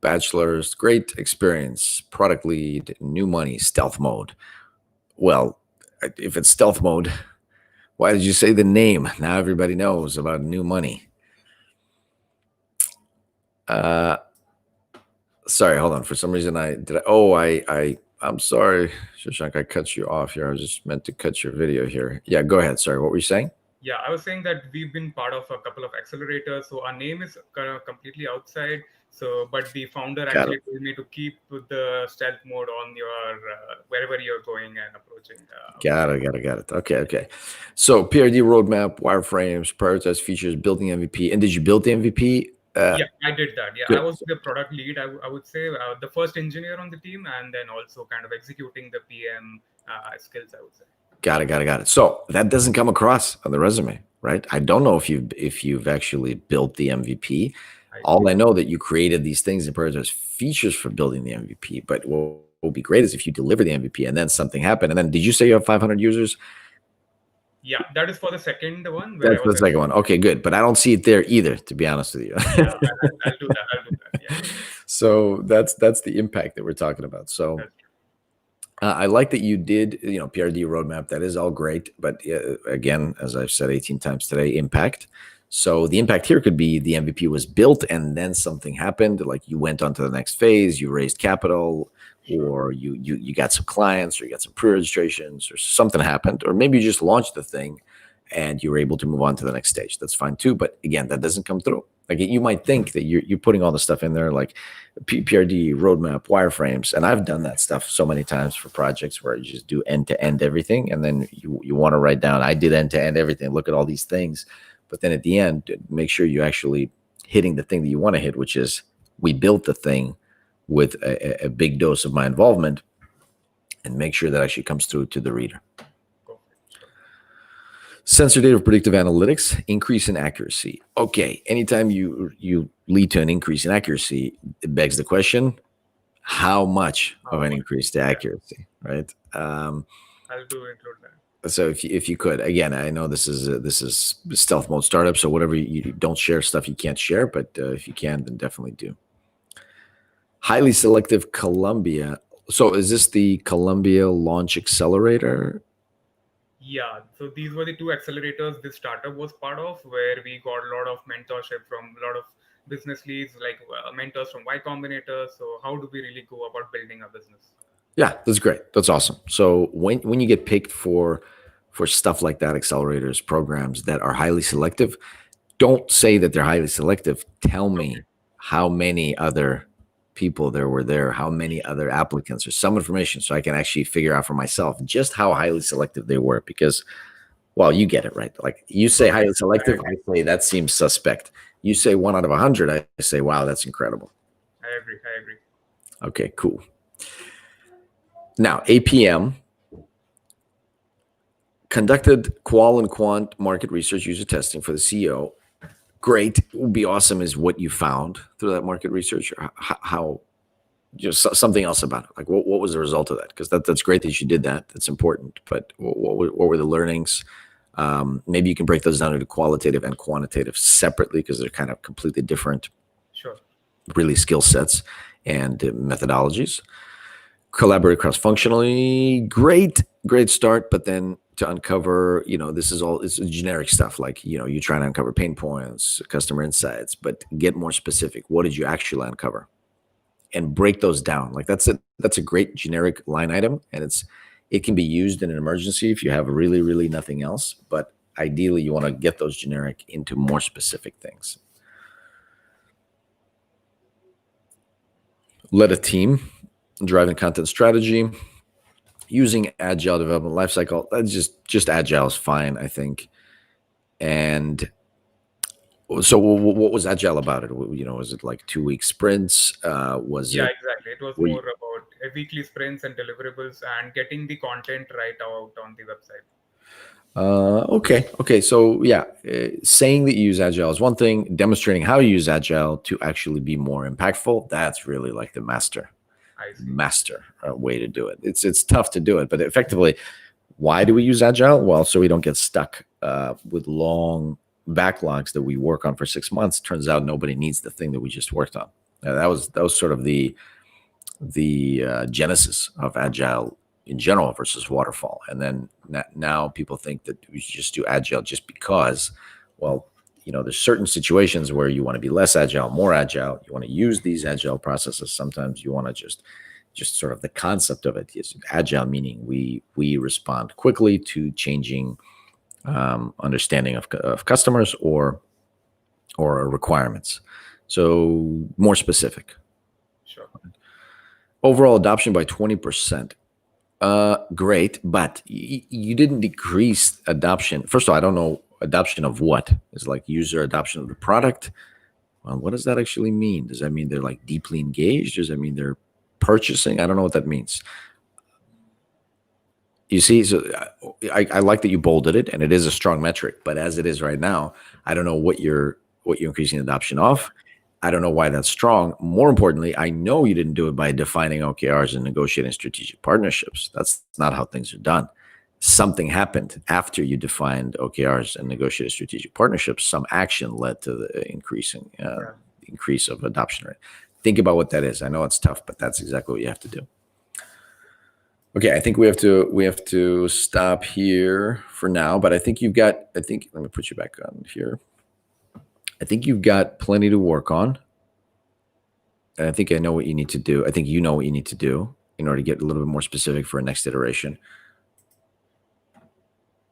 Bachelor's, great experience, product lead, new money, stealth mode. Well, if it's stealth mode, why did you say the name? Now everybody knows about new money. Sorry, hold on. For some reason, I'm sorry, Shashank, I cut you off here. I was just meant to cut your video here. Yeah, go ahead. Sorry, what were you saying? Yeah, I was saying that we've been part of a couple of accelerators. So our name is completely outside. So, but the founder actually told me to keep the stealth mode on your wherever you're going and approaching. Got it. Okay. So PRD roadmap, wireframes, prioritize features, building MVP. And did you build the MVP? Yeah, I did that. Yeah, good. I was the product lead. I would say the first engineer on the team, and then also kind of executing the PM skills, I would say. Got it. So that doesn't come across on the resume, right? I don't know if you've actually built the MVP. All I know that you created these things and prioritized features for building the MVP. But what would be great is if you deliver the MVP and then something happened. And then did you say you have 500 users? Yeah, that is for the second one. Where That's the second one. Okay, good. But I don't see it there either, to be honest with you. Yeah, I'll do that. Yeah. So that's the impact that we're talking about. So I like that you did, PRD roadmap. That is all great. But again, as I've said 18 times today, impact. So the impact here could be the MVP was built and then something happened, like you went on to the next phase, you raised capital, or you got some clients, or you got some pre-registrations, or something happened, or maybe you just launched the thing and you were able to move on to the next stage. That's fine too. But again, that doesn't come through. Like you might think that you're putting all the stuff in there, like PRD, roadmap, wireframes. And I've done that stuff so many times for projects where you just do end-to-end everything. And then you want to write down, I did end-to-end everything. Look at all these things. But then at the end, make sure you're actually hitting the thing that you want to hit, which is we built the thing with a big dose of my involvement, and make sure that actually comes through to the reader. Sensor data of predictive analytics, increase in accuracy. Okay, anytime you lead to an increase in accuracy, it begs the question, how much of an increase to accuracy, right? I'll include that. So if you could, again, I know this is stealth mode startup, so whatever you don't share stuff you can't share, but if you can, then definitely do. Highly selective Columbia. So is this the Columbia Launch Accelerator? Yeah, so these were the two accelerators this startup was part of, where we got a lot of mentorship from a lot of business leads, like mentors from Y Combinator. So how do we really go about building a business? Yeah, that's great. That's awesome. So when you get picked for stuff like that, accelerators, programs that are highly selective, don't say that they're highly selective. Tell me how many other people there were there, how many other applicants, or some information so I can actually figure out for myself just how highly selective they were. Because, well, you get it, right? Like you say highly selective, I say that seems suspect. You say 1 out of 100, I say, wow, that's incredible. I agree. Okay, cool. Now, APM conducted qual and quant market research user testing for the CEO. Great. It would be awesome is what you found through that market research, or how just something else about it. Like what was the result of that? Because that's great that you did that. That's important. But what were the learnings? Maybe you can break those down into qualitative and quantitative separately, because they're kind of completely different, really skill sets and methodologies. Collaborate cross-functionally. Great start. But then to uncover, it's generic stuff. Like, you're trying to uncover pain points, customer insights, but get more specific. What did you actually uncover? And break those down. Like that's a great generic line item. And it can be used in an emergency if you have really, really nothing else. But ideally you want to get those generic into more specific things. Led a team, driving content strategy, using agile development lifecycle. That's just agile is fine, I think. And so what was agile about it? Was it like 2-week sprints? Exactly. It was more about weekly sprints and deliverables and getting the content right out on the website. Okay. So saying that you use agile is one thing. Demonstrating how you use agile to actually be more impactful, that's really like the master way to do it. It's tough to do it, but effectively, why do we use agile? Well, so we don't get stuck with long backlogs that we work on for 6 months. Turns out nobody needs the thing that we just worked on. That was sort of the genesis of agile in general versus waterfall. And then now people think that we should just do agile just because, well, there's certain situations where you want to be less agile, more agile. You want to use these agile processes. Sometimes you want to just sort of the concept of it is agile, meaning we respond quickly to changing understanding of customers or requirements. So more specific. Sure. Overall adoption by 20%. Great, but you didn't decrease adoption. First of all, I don't know adoption of what. Is like user adoption of the product. Well, what does that actually mean? Does that mean they're like deeply engaged? Does that mean they're purchasing? I don't know what that means. You see, so I like that you bolded it, and it is a strong metric. But as it is right now, I don't know what you're increasing adoption of. I don't know why that's strong. More importantly, I know you didn't do it by defining OKRs and negotiating strategic partnerships. That's not how things are done. Something happened after you defined OKRs and negotiated strategic partnerships. Some action led to the increase of adoption rate. Think about what that is. I know it's tough, but that's exactly what you have to do. Okay, I think we have to stop here for now, but I think let me put you back on here. I think you've got plenty to work on. And I think I know what you need to do. I think you know what you need to do in order to get a little bit more specific for a next iteration.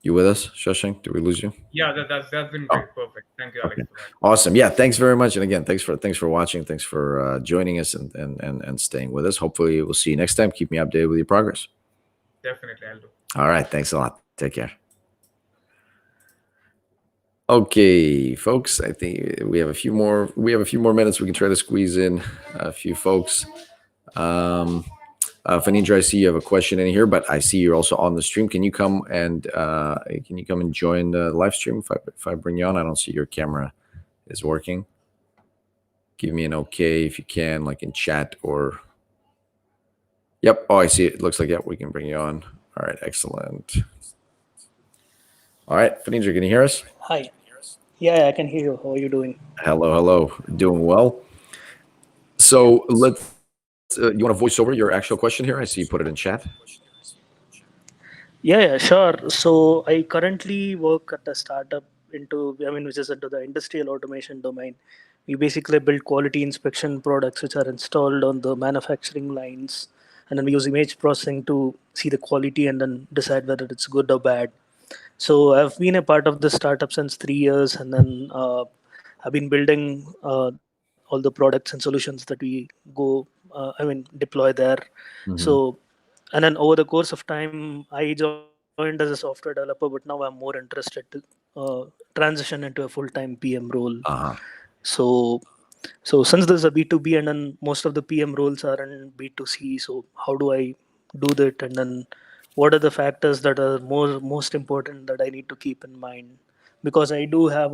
You with us, Shashank? Did we lose you? Yeah, that's been great. Perfect. Thank you, Alex. Okay. Awesome. Yeah, thanks very much. And again, thanks for watching. Thanks for joining us and staying with us. Hopefully we'll see you next time. Keep me updated with your progress. Definitely, I'll do. All right. Thanks a lot. Take care. Okay, folks, I think we have a few more minutes. We can try to squeeze in a few folks. Fanindra, I see you have a question in here, but I see you're also on the stream. Can you come and join the live stream if I bring you on? I don't see your camera is working. Give me an okay if you can, like in chat or. Yep. Oh, I see it. It looks like, we can bring you on. All right. Excellent. All right. Fanindra, can you hear us? Hi. Yeah, I can hear you. How are you doing? Hello. Doing well. So let's. You want to voice over your actual question here? I see you put it in chat. Yeah, sure. So I currently work at a startup which is into the industrial automation domain. We basically build quality inspection products which are installed on the manufacturing lines, and then we use image processing to see the quality and then decide whether it's good or bad. So I've been a part of this startup since 3 years, and then I've been building all the products and solutions that we deploy there. Mhm. So, and then over the course of time, I joined as a software developer, but now I'm more interested to transition into a full-time PM role. Uh-huh. So since there's a B2B and then most of the PM roles are in B2C, so how do I do that? And then what are the factors that are most important that I need to keep in mind? Because I do have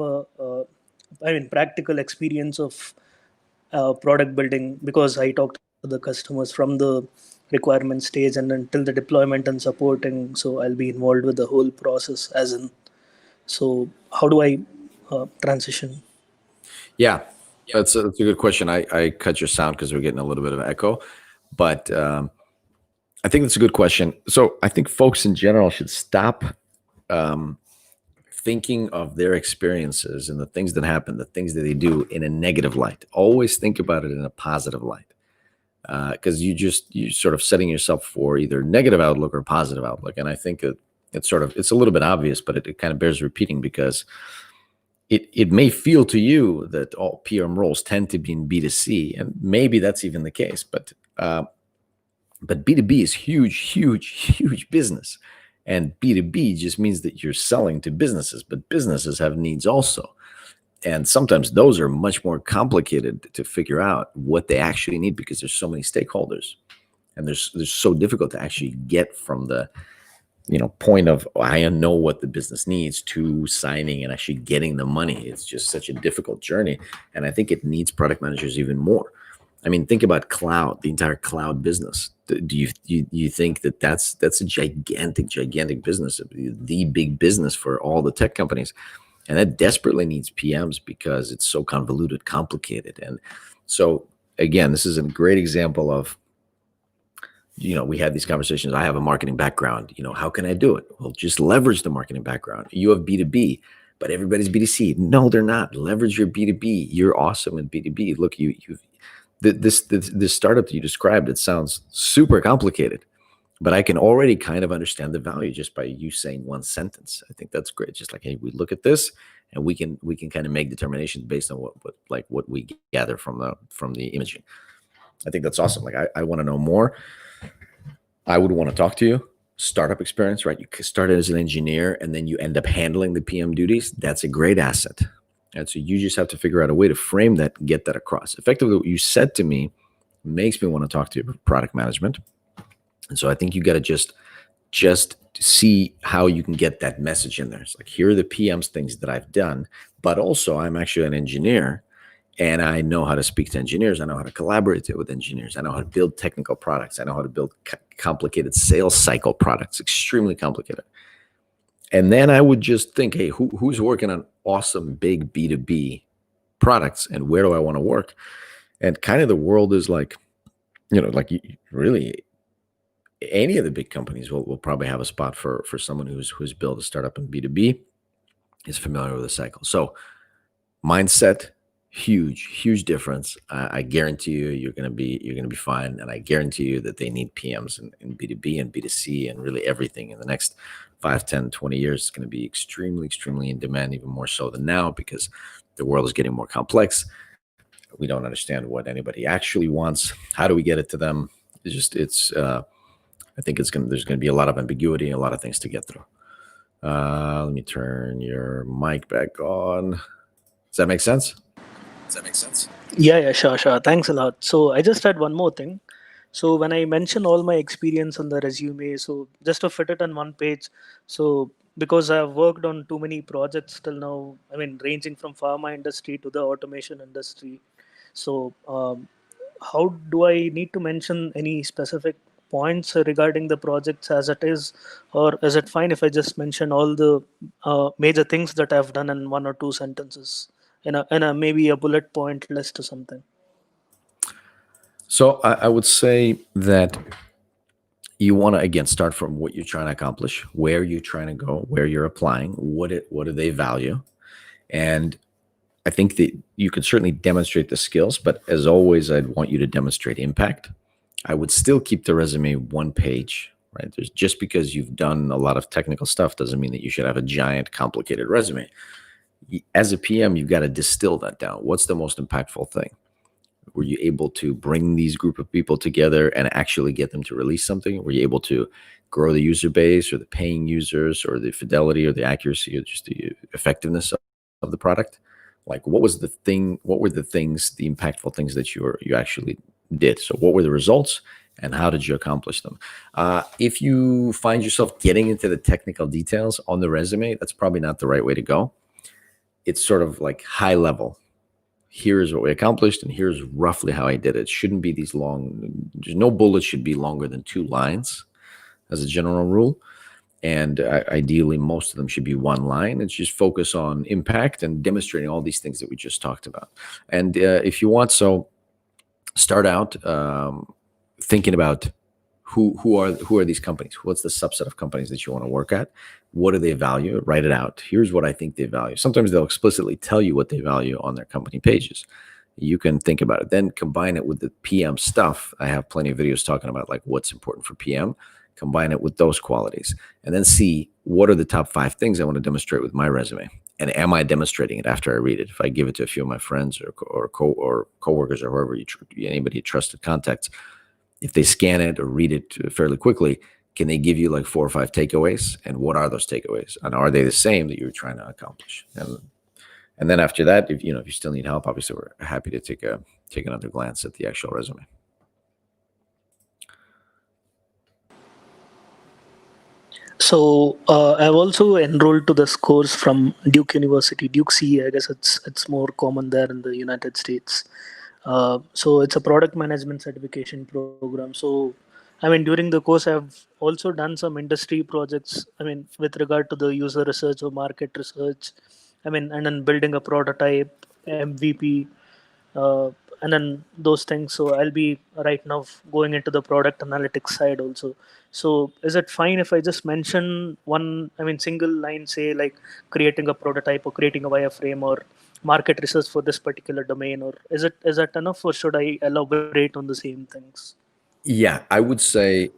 practical experience of product building, because I talk to the customers from the requirement stage and until the deployment and supporting. So I'll be involved with the whole process so how do I transition? Yeah, that's a good question. I cut your sound because we're getting a little bit of echo, but I think that's a good question. So I think folks in general should stop thinking of their experiences and the things that happen, the things that they do in a negative light. Always think about it in a positive light, because you're sort of setting yourself for either negative outlook or positive outlook. And I think it's a little bit obvious, but it kind of bears repeating, because it may feel to you that all PM roles tend to be in B2C, and maybe that's even the case, but B2B is huge business. And B2B just means that you're selling to businesses, but businesses have needs also. And sometimes those are much more complicated to figure out what they actually need, because there's so many stakeholders, and there's so difficult to actually get from the point of I know what the business needs to signing and actually getting the money. It's just such a difficult journey. And I think it needs product managers even more. I mean, think about cloud, the entire cloud business. Do you think that that's a gigantic business, the big business for all the tech companies, and that desperately needs PMs because it's so convoluted, complicated. And so again, this is a great example of, we had these conversations. I have a marketing background. How can I do it? Well, just leverage the marketing background. You have B2B, but everybody's B2C. No, they're not. Leverage your B2B. You're awesome in B2B. Look, this startup that you described, it sounds super complicated, but I can already kind of understand the value just by you saying one sentence. I think that's great. Just like, hey, we look at this and we can kind of make determinations based on what we gather from the imaging. I think that's awesome. Like, I want to know more. I would want to talk to you. Startup experience, right? You started as an engineer and then you end up handling the PM duties. That's a great asset. And so you just have to figure out a way to frame that and get that across. Effectively, what you said to me makes me want to talk to you about product management. And so I think you got to just just see how you can get that message in there. It's like, here are the PM's things that I've done, but also I'm actually an engineer and I know how to speak to engineers. I know how to collaborate with engineers. I know how to build technical products. I know how to build complicated sales cycle products, extremely complicated. And then I would just think, hey, who's working on awesome big B2B products and where do I want to work? And kind of the world is like, like really any of the big companies will probably have a spot for someone who's built a startup in B2B, is familiar with the cycle. So mindset, huge difference. I guarantee you, you're gonna be fine, and I guarantee you that they need PMs in B2B and B2C and really everything in the next 5, 10, 20 years. It's going to be extremely in demand, even more so than now, because the world is getting more complex. We don't understand what anybody actually wants. How do we get it to them? I think there's going to be a lot of ambiguity and a lot of things to get through. Let me turn your mic back on. Does that make sense? Yeah, sure. Thanks a lot. So I just had one more thing. So when I mention all my experience on the resume, so just to fit it on one page, so because I've worked on too many projects till now, I mean, ranging from pharma industry to the automation industry. So how do I need to mention any specific points regarding the projects as it is, or is it fine if I just mention all the major things that I've done in 1 or 2 sentences in a maybe a bullet point list or something? So I would say that you want to, again, start from what you're trying to accomplish, where you're trying to go, where you're applying, what do they value. And I think that you could certainly demonstrate the skills, but as always, I'd want you to demonstrate impact. I would still keep the resume one page, right? Just because you've done a lot of technical stuff doesn't mean that you should have a giant, complicated resume. As a PM, you've got to distill that down. What's the most impactful thing? Were you able to bring these group of people together and actually get them to release something? Were you able to grow the user base or the paying users or the fidelity or the accuracy or just the effectiveness of the product? Like, what was the thing? What were the things, the impactful things that you actually did? So what were the results and how did you accomplish them? If you find yourself getting into the technical details on the resume, that's probably not the right way to go. It's sort of like high level. Here's what we accomplished, and here's roughly how I did it. It shouldn't be these long, no bullet should be longer than 2 lines as a general rule. And ideally, most of them should be 1 line. It's just focus on impact and demonstrating all these things that we just talked about. And if you want, so start out thinking about who are these companies? What's the subset of companies that you want to work at? What do they value? Write it out. Here's what I think they value. Sometimes they'll explicitly tell you what they value on their company pages. You can think about it. Then combine it with the PM stuff. I have plenty of videos talking about like what's important for PM. Combine it with those qualities, and then see what are the top 5 things I want to demonstrate with my resume. And am I demonstrating it after I read it? If I give it to a few of my friends or coworkers or whoever anybody trusted contacts, if they scan it or read it fairly quickly, can they give you like 4 or 5 takeaways? And what are those takeaways? And are they the same that you're trying to accomplish? And then after that, if you still need help, obviously we're happy to take another glance at the actual resume. So I've also enrolled to this course from Duke University, Duke CE. I guess it's more common there in the United States. So it's a product management certification program. So I mean, during the course, I've also done some industry projects. I mean, with regard to the user research or market research. I mean, and then building a prototype, MVP, uh, and then those things. So I'll be right now going into the product analytics side also. So is it fine if I just mention one, I mean, single line, say like creating a prototype or creating a wireframe or market research for this particular domain, or is that enough, or should I elaborate on the same things? Yeah, I would say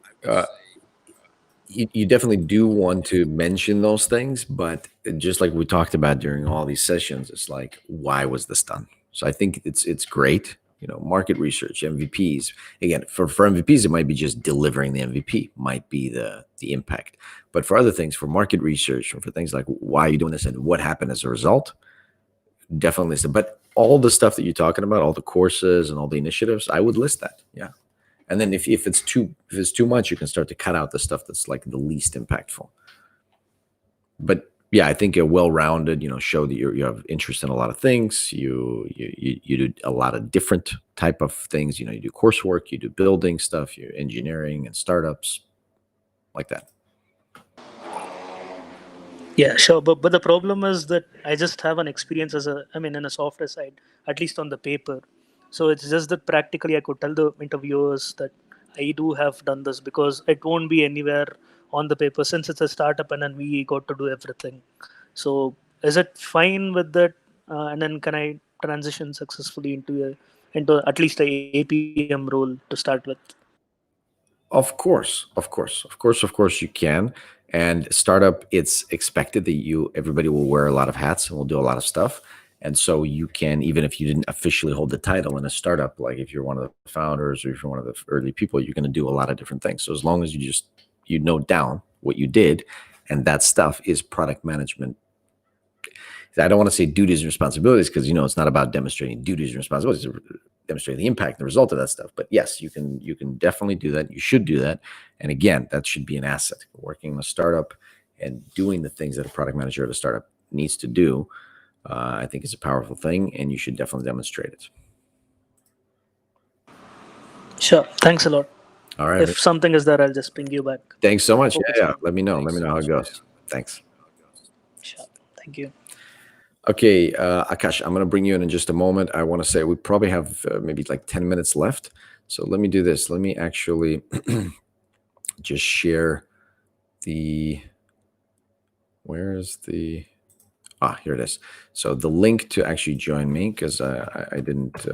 you definitely do want to mention those things, but just like we talked about during all these sessions, it's like, why was this done? So I think it's great. Market research, MVPs. Again, for MVPs, it might be just delivering the MVP, might be the impact. But for other things, for market research, or for things like why are you doing this and what happened as a result, definitely list it. But all the stuff that you're talking about, all the courses and all the initiatives, I would list that. Yeah. And then if it's too much, you can start to cut out the stuff that's like the least impactful. But yeah, I think a well-rounded, show that you have interest in a lot of things. You do a lot of different type of things. You do coursework, you do building stuff, you engineering and startups, like that. Yeah, sure. But the problem is that I just have an experience in a software side, at least on the paper. So it's just that practically I could tell the interviewers that I do have done this, because it won't be anywhere on the paper since it's a startup and then we got to do everything. So is it fine with that? And then can I transition successfully into at least a APM role to start with? Of course, you can. And startup, it's expected that everybody will wear a lot of hats and will do a lot of stuff. And so you can, even if you didn't officially hold the title in a startup, like if you're one of the founders or if you're one of the early people, you're going to do a lot of different things. So as long as you note down what you did, and that stuff is product management. I don't want to say duties and responsibilities, because it's not about demonstrating duties and responsibilities, demonstrating the impact and the result of that stuff. But yes, you can definitely do that. You should do that. And again, that should be an asset. Working in a startup and doing the things that a product manager at a startup needs to do, I think is a powerful thing, and you should definitely demonstrate it. Sure. Thanks a lot. All right. If something is there, I'll just ping you back. Thanks so much. Yeah. Let me know. Let me know how it goes. Thanks. Sure. Thank you. Okay, Akash, I'm going to bring you in just a moment. I want to say we probably have maybe like 10 minutes left. So let me do this. Let me actually just share where is the, here it is. So the link to actually join me, because I didn't,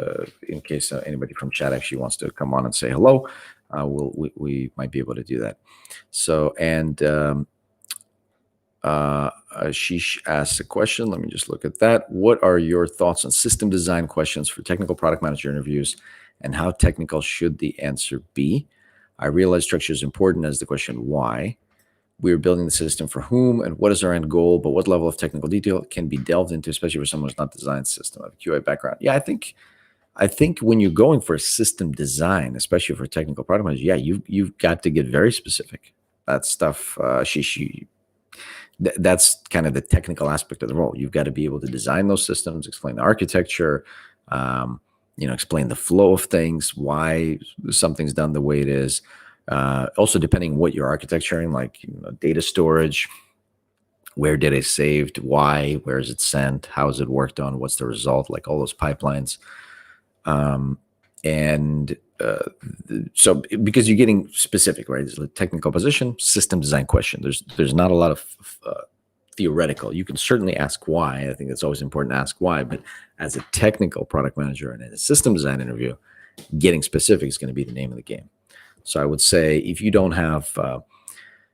in case anybody from chat actually wants to come on and say hello, we might be able to do that. So, and Ashish asks a question. Let me just look at that. What are your thoughts on system design questions for technical product manager interviews, and how technical should the answer be? I realize structure is important as the question why. We are building the system for whom and what is our end goal, but what level of technical detail can be delved into, especially for someone who's not designed system of QA background? Yeah, I think when you're going for a system design, especially for technical product manager, yeah, you've got to get very specific. That stuff, Ashish, that's kind of the technical aspect of the role. You've got to be able to design those systems, explain the architecture, explain the flow of things, why something's done the way it is. Also, depending on what you're architecturing, like data storage, where data is saved, why, where is it sent, how is it worked on, what's the result, like all those pipelines. So because you're getting specific, right? There's a technical position, system design question. There's not a lot of theoretical. You can certainly ask why. I think it's always important to ask why. But as a technical product manager and in a system design interview, getting specific is going to be the name of the game. So I would say if you don't have,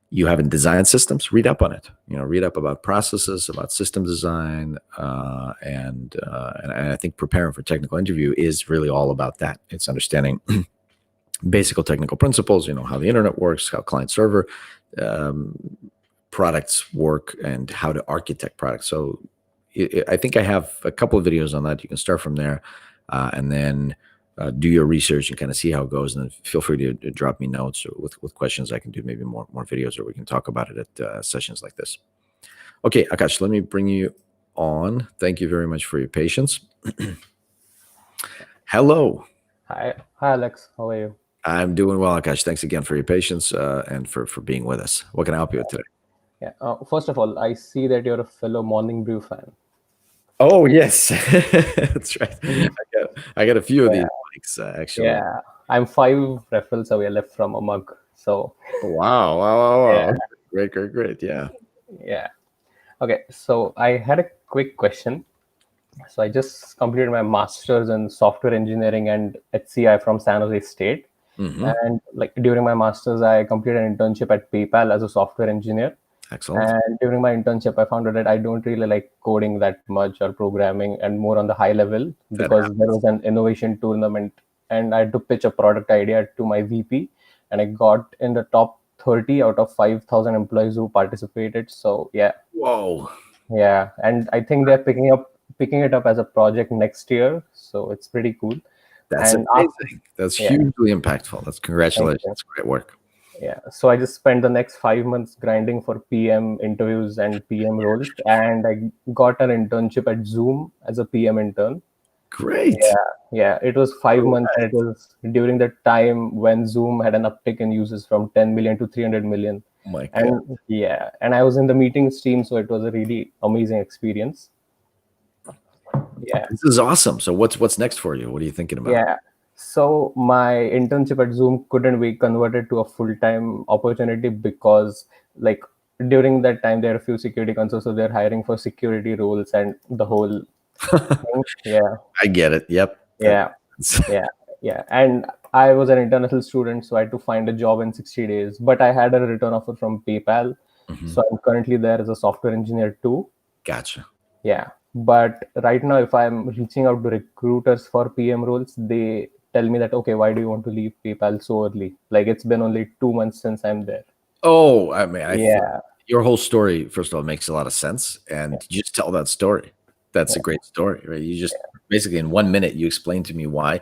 you haven't designed systems, read up on it. Read up about processes, about system design, and I think preparing for technical interview is really all about that. It's understanding basic technical principles. How the internet works, how client server products work, and how to architect products. So I think I have a couple of videos on that. You can start from there, and then do your research and kind of see how it goes, and then feel free to drop me notes or with questions. I can do maybe more videos, or we can talk about it at sessions like this. Okay, Akash, let me bring you on. Thank you very much for your patience. Hello. Hi, Alex. How are you? I'm doing well, Akash. Thanks again for your patience and for being with us. What can I help you with today? Yeah. First of all, I see that you're a fellow Morning Brew fan. Oh yes, that's right. I got a few of these likes actually. Yeah, I'm 5 refills away left from a mug. So. Wow. Yeah. Great. Yeah. Yeah. Okay. So I had a quick question. So I just completed my master's in software engineering and HCI from San Jose State. Mm-hmm. And like during my master's, I completed an internship at PayPal as a software engineer. Excellent. And during my internship, I found out that I don't really like coding that much or programming, and more on the high level, because there was an innovation tournament and I had to pitch a product idea to my VP, and I got in the top 30 out of 5,000 employees who participated. So yeah. Whoa. Yeah, and I think they're picking it up as a project next year. So it's pretty cool. That's And amazing. That's yeah, hugely impactful. That's thank you. congratulations. Great work. Yeah. So I just spent the next 5 months grinding for PM interviews and PM roles, and I got an internship at Zoom as a PM intern. Great. Yeah. It was 5 months, and it was during the time when Zoom had an uptick in users from 10 million to 300 million. Oh my God. And yeah, and I was in the meetings team, so it was a really amazing experience. Yeah. This is awesome. So what's next for you? What are you thinking about? Yeah. So my internship at Zoom couldn't be converted to a full-time opportunity because like during that time there are a few security concerns, so they're hiring for security roles and the whole thing. Yeah. I get it. Yep. Yeah. Yeah. And I was an international student, so I had to find a job in 60 days. But I had a return offer from PayPal. Mhm. So I'm currently there as a software engineer too. Gotcha. Yeah. But right now, if I'm reaching out to recruiters for PM roles, they tell me that, okay, why do you want to leave PayPal so early? Like it's been only 2 months since I'm there. Oh, I mean, I think Yeah. your whole story, first of all, makes a lot of sense. And you just tell that story. That's a great story, right? You just basically in 1 minute, you explain to me why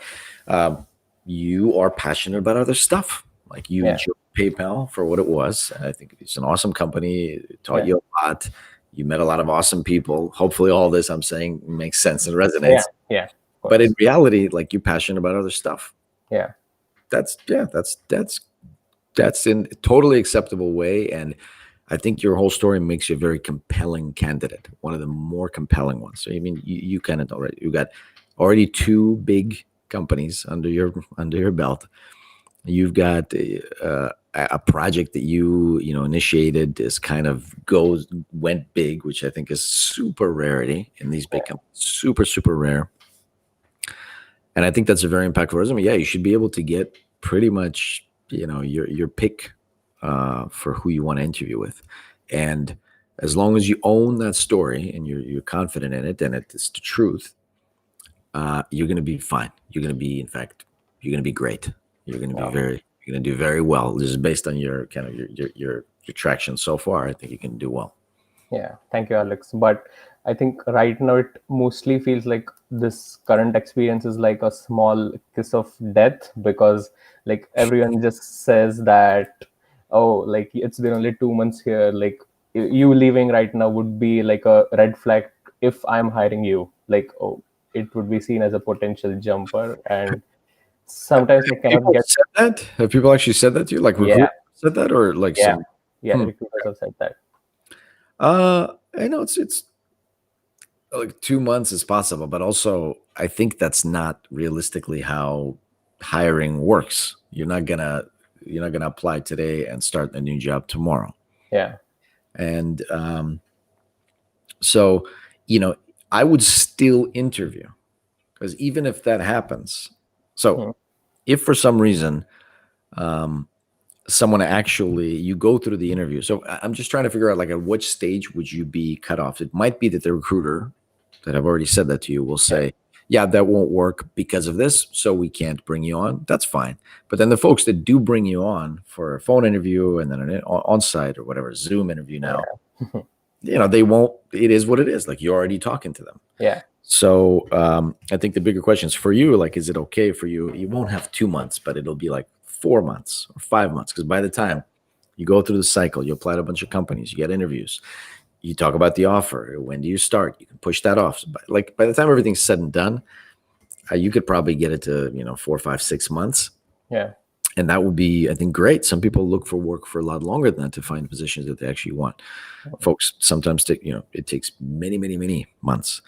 you are passionate about other stuff. Like you enjoy PayPal for what it was. I think it's an awesome company. It taught you a lot. You met a lot of awesome people. Hopefully all this I'm saying makes sense and resonates. Yeah. But in reality, like you're passionate about other stuff. Yeah. That's in a totally acceptable way. And I think your whole story makes you a very compelling candidate, one of the more compelling ones. So I mean, you kind of already, you got already 2 big companies under your belt. You've got a project that you initiated is kind of went big, which I think is super rarity in these big companies, super rare. And I think that's a very impactful resume. Yeah, you should be able to get pretty much your pick for who you want to interview with, and as long as you own that story and you're confident in it and it's the truth, you're going to be fine. You're going to be, in fact, you're going to be great. You're going to be you're going to do very well. This is based on your kind of your traction so far. I think you can do well. Yeah, thank you, Alex. But I think right now it mostly feels like this current experience is like a small kiss of death because like everyone just says that, oh, like it's been only 2 months here. Like you leaving right now would be like a red flag if I'm hiring you. Like, oh, it would be seen as a potential jumper. And sometimes I cannot get said that. Have people actually said that to you? Like recruiters said that, or like some? Recruiters have said that. I know it's like 2 months is possible, but also I think that's not realistically how hiring works. You're not gonna apply today and start a new job tomorrow. Yeah. And so I would still interview, because even if that happens, so if for some reason someone actually, you go through the interview. So I'm just trying to figure out, like, at which stage would you be cut off? It might be that the recruiter that I've already said that to you will say, yeah, that won't work because of this, so we can't bring you on. That's fine. But then the folks that do bring you on for a phone interview and then an on-site or whatever, Zoom interview now, they won't, it is what it is. Like, you're already talking to them. Yeah. So I think the bigger question is for you, like, is it okay for you? You won't have 2 months, but it'll be like 4 months or 5 months. Because by the time you go through the cycle, you apply to a bunch of companies, you get interviews, you talk about the offer, when do you start? You can push that off. So by the time everything's said and done, you could probably get it to 4, 5, 6 months. Yeah. And that would be, I think, great. Some people look for work for a lot longer than that to find positions that they actually want. Folks sometimes take, it takes many, many, many months.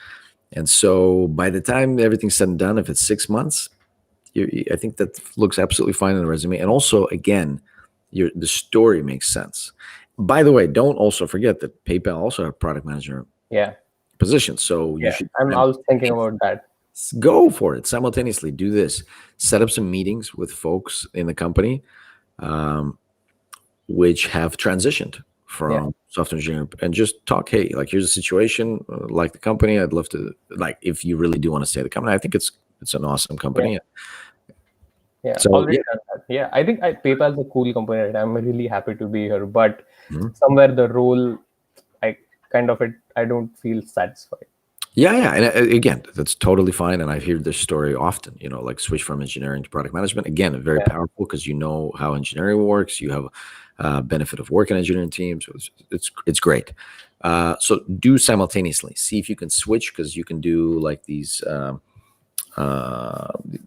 And so by the time everything's said and done, if it's 6 months, I think that looks absolutely fine on the resume. And also, again, the story makes sense. By the way, don't also forget that PayPal also have product manager positions. So you should. I was thinking about that. Go for it simultaneously. Do this. Set up some meetings with folks in the company, which have transitioned from software engineering, and just talk. Hey, like, here's the situation. Like the company, I'd love to. Like, if you really do want to stay at the company, I think it's an awesome company. Yeah. So Already done that. Yeah, I think PayPal is a cool company. Right? I'm really happy to be here, but somewhere the role, I don't feel satisfied. Yeah, and again, that's totally fine. And I hear this story often. Like switch from engineering to product management. Again, very Yeah. powerful because you know how engineering works. You have benefit of working engineering teams. So it's great. So do simultaneously. See if you can switch because you can do like these.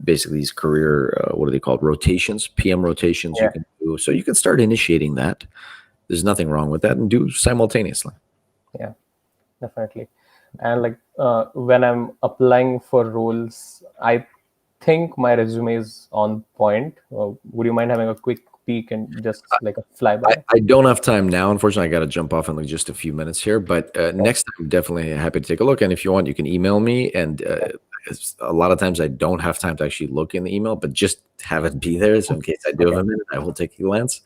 Basically these career what are they called, rotations, PM rotations. You Yeah. can do, so you can start initiating that. There's nothing wrong with that, and do simultaneously. Yeah, definitely. And like when I'm applying for roles, I think my resume is on point. Would you mind having a quick peek and just like a flyby? I don't have time now, unfortunately. I got to jump off in like just a few minutes here, but next time, definitely happy to take a look. And if you want, you can email me. And a lot of times I don't have time to actually look in the email, but just have it be there. So in case I do have a minute, I will take a glance.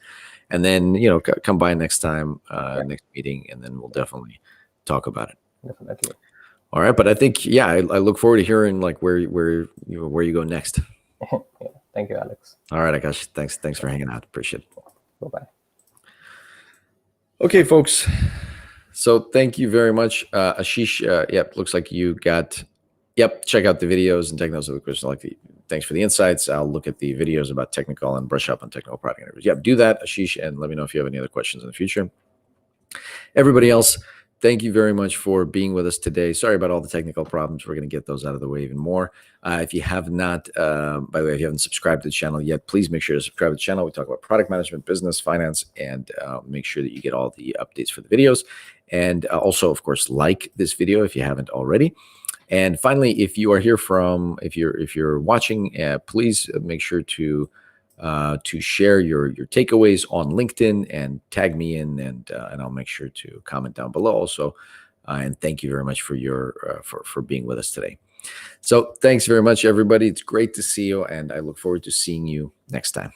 And then, come by next time, next meeting, and then we'll definitely talk about it. Definitely. All right. But I think, yeah, I look forward to hearing like where you go next. Yeah. Thank you, Alex. All right, Akash. Thanks for hanging out. Appreciate it. Bye-bye. Okay, folks. So thank you very much. Ashish, yep, looks like you got, check out the videos and take notes of the question. Thanks for the insights. I'll look at the videos about technical and brush up on technical product interviews. Yep, do that, Ashish, and let me know if you have any other questions in the future. Everybody else, thank you very much for being with us today. Sorry about all the technical problems. We're going to get those out of the way even more. If you have not, by the way, if you haven't subscribed to the channel yet, please make sure to subscribe to the channel. We talk about product management, business, finance, and make sure that you get all the updates for the videos. And also, of course, like this video if you haven't already. And finally, if you are here if you're watching, please make sure to share your takeaways on LinkedIn and tag me in, and I'll make sure to comment down below also. And thank you very much for for being with us today. So thanks very much, everybody. It's great to see you, and I look forward to seeing you next time.